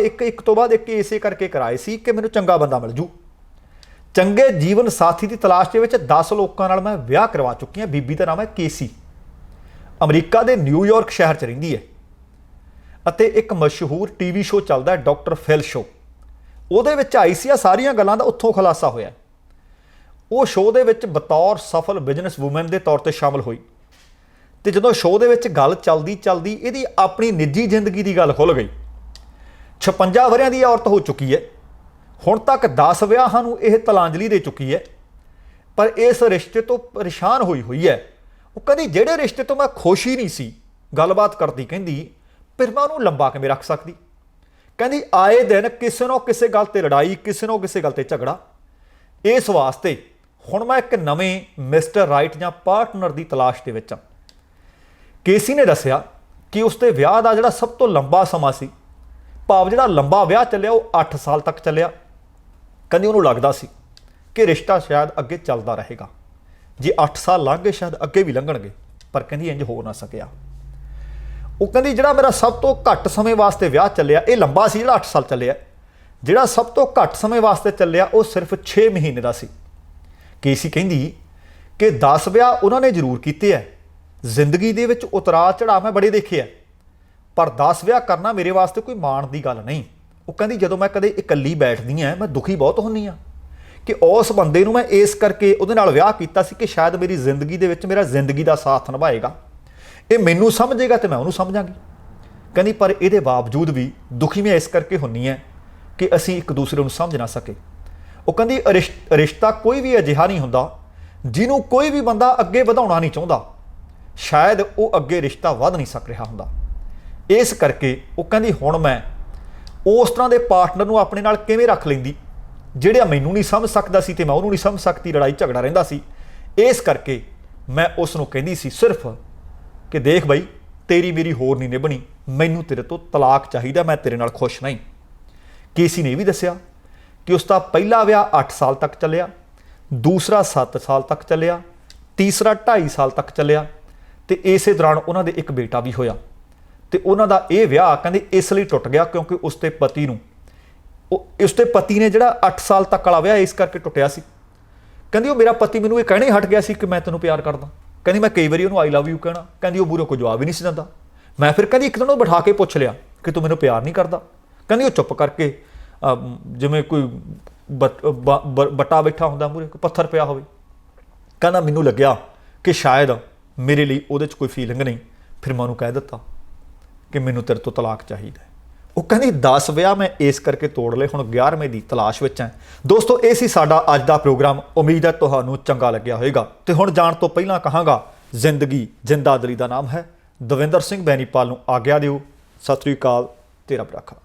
ਇੱਕ ਇਸੇ ਕਰਕੇ ਕਰਾਏ ਸੀ ਕਿ ਮੈਨੂੰ ਚੰਗਾ ਬੰਦਾ ਮਿਲ ਜੂ। ਚੰਗੇ ਜੀਵਨ ਸਾਥੀ ਦੀ ਤਲਾਸ਼ ਦੇ ਵਿੱਚ 10 ਲੋਕਾਂ ਨਾਲ ਮੈਂ ਵਿਆਹ ਕਰਵਾ ਚੁੱਕੀ ਹਾਂ। ਬੀਬੀ ਦਾ ਨਾਮ ਹੈ ਕੇਸੀ, ਅਮਰੀਕਾ ਦੇ ਨਿਊਯਾਰਕ ਸ਼ਹਿਰ 'ਚ ਰਹਿੰਦੀ ਹੈ ਅਤੇ ਇੱਕ ਮਸ਼ਹੂਰ TV ਸ਼ੋਅ ਚੱਲਦਾ ਹੈ ਡਾਕਟਰ ਫਿਲ ਸ਼ੋਅ, ਉਹਦੇ ਵਿੱਚ ਆਈ ਸੀ। ਆ ਸਾਰੀਆਂ ਗੱਲਾਂ ਦਾ ਉੱਥੋਂ ਖੁਲਾਸਾ ਹੋਇਆ। ਉਹ ਸ਼ੋਅ ਦੇ ਵਿੱਚ ਬਤੌਰ ਸਫਲ ਬਿਜ਼ਨਸ ਵੂਮਨ ਦੇ ਤੌਰ ਤੇ ਸ਼ਾਮਲ ਹੋਈ, ਤੇ ਜਦੋਂ ਸ਼ੋਅ ਦੇ ਵਿੱਚ ਗੱਲ ਚੱਲਦੀ ਇਹਦੀ ਆਪਣੀ ਨਿੱਜੀ ਜ਼ਿੰਦਗੀ ਦੀ ਗੱਲ ਖੁੱਲ੍ਹ ਗਈ। 56 ਵਰ੍ਹਿਆਂ ਦੀ ਔਰਤ ਹੋ ਚੁੱਕੀ ਹੈ, ਹੁਣ ਤੱਕ 10 ਵਿਆਹਾਂ ਨੂੰ ਇਹ ਤਲਾਂਜਲੀ ਦੇ ਚੁੱਕੀ ਹੈ, ਪਰ ਇਸ ਰਿਸ਼ਤੇ ਤੋਂ ਪਰੇਸ਼ਾਨ ਹੋਈ ਹੈ। ਉਹ ਕਹਿੰਦੀ ਜਿਹੜੇ ਰਿਸ਼ਤੇ ਤੋਂ ਮੈਂ ਖੁਸ਼ ਹੀ ਨਹੀਂ ਸੀ, ਗੱਲਬਾਤ ਕਰਦੀ ਕਹਿੰਦੀ ਫਿਰ ਮੈਂ ਉਹਨੂੰ ਲੰਬਾ ਕਿਵੇਂ ਰੱਖ ਸਕਦੀ। ਕਹਿੰਦੀ ਆਏ ਦਿਨ ਕਿਸੇ ਨਾ ਕਿਸੇ ਗੱਲ ਤੇ ਲੜਾਈ, ਕਿਸੇ ਨਾ ਕਿਸੇ ਗੱਲ ਤੇ ਝਗੜਾ। ਇਸ ਵਾਸਤੇ ਹੁਣ ਮੈਂ ਇੱਕ ਨਵੇਂ ਮਿਸਟਰ ਰਾਈਟ ਜਾਂ ਪਾਰਟਨਰ ਦੀ ਤਲਾਸ਼ ਦੇ ਵਿੱਚ ਹਾਂ। ਕੇਸੀ ਨੇ ਦੱਸਿਆ ਕਿ ਉਸਦੇ ਵਿਆਹ ਦਾ ਜਿਹੜਾ ਸਭ ਤੋਂ ਲੰਬਾ ਸਮਾਂ ਸੀ, ਭਾਵ ਜਿਹੜਾ ਲੰਬਾ ਵਿਆਹ ਚੱਲਿਆ ਉਹ 8 ਸਾਲ ਤੱਕ ਚੱਲਿਆ। ਕਹਿੰਦੀ ਉਹਨੂੰ ਲੱਗਦਾ ਸੀ ਕਿ ਰਿਸ਼ਤਾ ਸ਼ਾਇਦ ਅੱਗੇ ਚੱਲਦਾ ਰਹੇਗਾ, ਜੇ 8 ਸਾਲ ਲੰਘ ਗਏ ਸ਼ਾਇਦ ਅੱਗੇ ਵੀ ਲੰਘਣਗੇ, ਪਰ ਕਹਿੰਦੀ ਇੰਜ ਹੋ ਨਾ ਸਕਿਆ। ਉਹ ਕਹਿੰਦੀ ਜਿਹੜਾ ਮੇਰਾ ਸਭ ਤੋਂ ਘੱਟ ਸਮੇਂ ਵਾਸਤੇ ਵਿਆਹ ਚੱਲਿਆ, ਇਹ ਲੰਬਾ ਸੀ ਜਿਹੜਾ 8 ਸਾਲ ਚੱਲਿਆ, ਜਿਹੜਾ ਸਭ ਤੋਂ ਘੱਟ ਸਮੇਂ ਵਾਸਤੇ ਚੱਲਿਆ ਉਹ ਸਿਰਫ 6 ਮਹੀਨੇ ਦਾ ਸੀ। ਕੇਸੀ ਕਹਿੰਦੀ ਕਿ 10 ਵਿਆਹ ਉਹਨਾਂ ਨੇ ਜ਼ਰੂਰ ਕੀਤੇ ਹੈ, ਜ਼ਿੰਦਗੀ ਦੇ ਵਿੱਚ ਉਤਰਾਅ ਚੜ੍ਹਾਅ ਮੈਂ ਬੜੇ ਦੇਖੇ ਹੈ, ਪਰ 10 ਵਿਆਹ ਕਰਨਾ ਮੇਰੇ ਵਾਸਤੇ ਕੋਈ ਮਾਣ ਦੀ ਗੱਲ ਨਹੀਂ। ਉਹ ਕਹਿੰਦੀ ਜਦੋਂ ਮੈਂ ਕਦੇ ਇਕੱਲੀ ਬੈਠਦੀ ਹਾਂ ਮੈਂ ਦੁਖੀ ਬਹੁਤ ਹੁੰਦੀ ਹਾਂ ਕਿ ਉਸ ਬੰਦੇ ਨੂੰ ਮੈਂ ਇਸ ਕਰਕੇ ਉਹਦੇ ਨਾਲ ਵਿਆਹ ਕੀਤਾ ਸੀ ਕਿ ਸ਼ਾਇਦ ਮੇਰੀ ਜ਼ਿੰਦਗੀ ਦੇ ਵਿੱਚ ਮੇਰਾ ਜ਼ਿੰਦਗੀ ਦਾ ਸਾਥ ਨਿਭਾਏਗਾ, ਇਹ ਮੈਨੂੰ ਸਮਝੇਗਾ ਤੇ ਮੈਂ ਉਹਨੂੰ ਸਮਝਾਂਗੀ। ਕਹਿੰਦੀ ਪਰ ਇਹਦੇ ਬਾਵਜੂਦ ਵੀ ਦੁਖੀ ਮੈਂ ਇਸ ਕਰਕੇ ਹੁੰਦੀ ਹਾਂ ਕਿ ਅਸੀਂ ਇੱਕ ਦੂਸਰੇ ਨੂੰ ਸਮਝ ਨਾ ਸਕੇ। ਉਹ ਕਹਿੰਦੀ ਰਿਸ਼ਤਾ ਕੋਈ ਵੀ ਅਜਿਹਾ ਨਹੀਂ ਹੁੰਦਾ ਜਿਹਨੂੰ ਕੋਈ ਵੀ ਬੰਦਾ ਅੱਗੇ ਵਧਾਉਣਾ ਨਹੀਂ ਚਾਹੁੰਦਾ, ਸ਼ਾਇਦ ਉਹ ਅੱਗੇ ਰਿਸ਼ਤਾ ਵਧ ਨਹੀਂ ਸਕ ਰਿਹਾ ਹੁੰਦਾ। ਇਸ ਕਰਕੇ ਉਹ ਕਹਿੰਦੀ ਹੁਣ ਮੈਂ ਉਸ ਤਰ੍ਹਾਂ ਦੇ ਪਾਰਟਨਰ ਨੂੰ ਆਪਣੇ ਨਾਲ ਕਿਵੇਂ ਰੱਖ ਲੈਂਦੀ ਜਿਹੜਾ ਮੈਨੂੰ ਨਹੀਂ ਸਮਝ ਸਕਦਾ ਸੀ ਤੇ ਮੈਂ ਉਹਨੂੰ ਨਹੀਂ ਸਮਝ ਸਕਦੀ, ਲੜਾਈ ਝਗੜਾ ਰਹਿੰਦਾ ਸੀ। ਇਸ ਕਰਕੇ ਮੈਂ ਉਸ ਨੂੰ ਕਹਿੰਦੀ ਸੀ ਸਿਰਫ ਕਿ ਦੇਖ ਬਈ ਤੇਰੀ ਮੇਰੀ ਹੋਰ ਨਹੀਂ ਨਿਭਣੀ, ਮੈਨੂੰ ਤੇਰੇ ਤੋਂ ਤਲਾਕ ਚਾਹੀਦਾ, ਮੈਂ ਤੇਰੇ ਨਾਲ ਖੁਸ਼ ਨਹੀਂ। ਕੇਸੀ ਨੇ ਇਹ ਵੀ ਦੱਸਿਆ ਕਿ ਉਸ ਦਾ ਪਹਿਲਾ ਵਿਆਹ 8 ਸਾਲ ਤੱਕ ਚੱਲਿਆ, ਦੂਸਰਾ 7 ਸਾਲ ਤੱਕ ਚੱਲਿਆ, ਤੀਸਰਾ 2.5 ਸਾਲ ਤੱਕ ਚੱਲਿਆ, ਤੇ ਇਸੇ ਦੌਰਾਨ ਉਹਨਾਂ ਦੇ ਇੱਕ ਬੇਟਾ ਵੀ ਹੋਇਆ। ਤੇ ਉਹਨਾਂ ਦਾ ਇਹ ਵਿਆਹ ਕਹਿੰਦੇ ਇਸ ਲਈ ਟੁੱਟ ਗਿਆ ਕਿਉਂਕਿ ਉਸਦੇ ਪਤੀ ਨੇ ਜਿਹੜਾ 8 ਸਾਲ ਤੱਕ ਵਾਲਾ ਵਿਆਹ ਇਸ ਕਰਕੇ ਟੁੱਟਿਆ ਸੀ। ਕਹਿੰਦੀ ਉਹ ਮੇਰਾ ਪਤੀ ਮੈਨੂੰ ਇਹ ਕਹਿਣਾ ਹੀ ਹਟ ਗਿਆ ਸੀ ਕਿ ਮੈਂ ਤੈਨੂੰ ਪਿਆਰ ਕਰਦਾ। ਕਹਿੰਦੀ ਮੈਂ ਕਈ ਵਾਰੀ ਉਹਨੂੰ ਆਈ ਲਵ ਯੂ ਕਹਿਣਾ, ਕਹਿੰਦੀ ਉਹ ਮੂਹਰੋਂ ਕੋਈ ਜਵਾਬ ਹੀ ਨਹੀਂ ਸੀ ਦਿੰਦਾ। ਮੈਂ ਫਿਰ ਕਹਿੰਦੀ ਇੱਕ ਦਿਨ ਉਹ ਬਿਠਾ ਕੇ ਪੁੱਛ ਲਿਆ ਕਿ ਤੂੰ ਮੈਨੂੰ ਪਿਆਰ ਨਹੀਂ ਕਰਦਾ। ਕਹਿੰਦੀ ਉਹ ਚੁੱਪ ਕਰਕੇ ਜਿਵੇਂ ਕੋਈ ਬੱਟਾ ਬੈਠਾ ਹੁੰਦਾ ਮੂਹਰੇ, ਕੋਈ ਪੱਥਰ ਪਿਆ ਹੋਵੇ। ਕਹਿੰਦਾ ਮੈਨੂੰ ਲੱਗਿਆ ਕਿ ਸ਼ਾਇਦ ਮੇਰੇ ਲਈ ਉਹਦੇ 'ਚ ਕੋਈ ਫੀਲਿੰਗ ਨਹੀਂ, ਫਿਰ ਮੈਂ ਉਹਨੂੰ ਕਹਿ ਦਿੱਤਾ ਕਿ ਮੈਨੂੰ ਤੇਰੇ ਤੋਂ ਤਲਾਕ ਚਾਹੀਦਾ। ਉਹ ਕਹਿੰਦੀ 10 ਵਿਆਹ ਮੈਂ ਇਸ ਕਰਕੇ ਤੋੜ ਲਏ, ਹੁਣ 11ਵੇਂ ਦੀ ਤਲਾਸ਼ ਵਿੱਚ ਹਾਂ। ਦੋਸਤੋ ਇਹ ਸੀ ਸਾਡਾ ਅੱਜ ਦਾ ਪ੍ਰੋਗਰਾਮ, ਉਮੀਦ ਹੈ ਤੁਹਾਨੂੰ ਚੰਗਾ ਲੱਗਿਆ ਹੋਵੇਗਾ। ਤੇ ਹੁਣ ਜਾਣ ਤੋਂ ਪਹਿਲਾਂ ਕਹਾਂਗਾ ਜ਼ਿੰਦਗੀ ਜਿੰਦਾਦਲੀ ਦਾ ਨਾਮ ਹੈ। ਦਵਿੰਦਰ ਸਿੰਘ ਬੈਨੀਪਾਲ ਨੂੰ ਆਗਿਆ ਦਿਓ। ਸਤਿ ਸ੍ਰੀ ਅਕਾਲ, ਤੇਰਾ ਭਰਾਖਾ।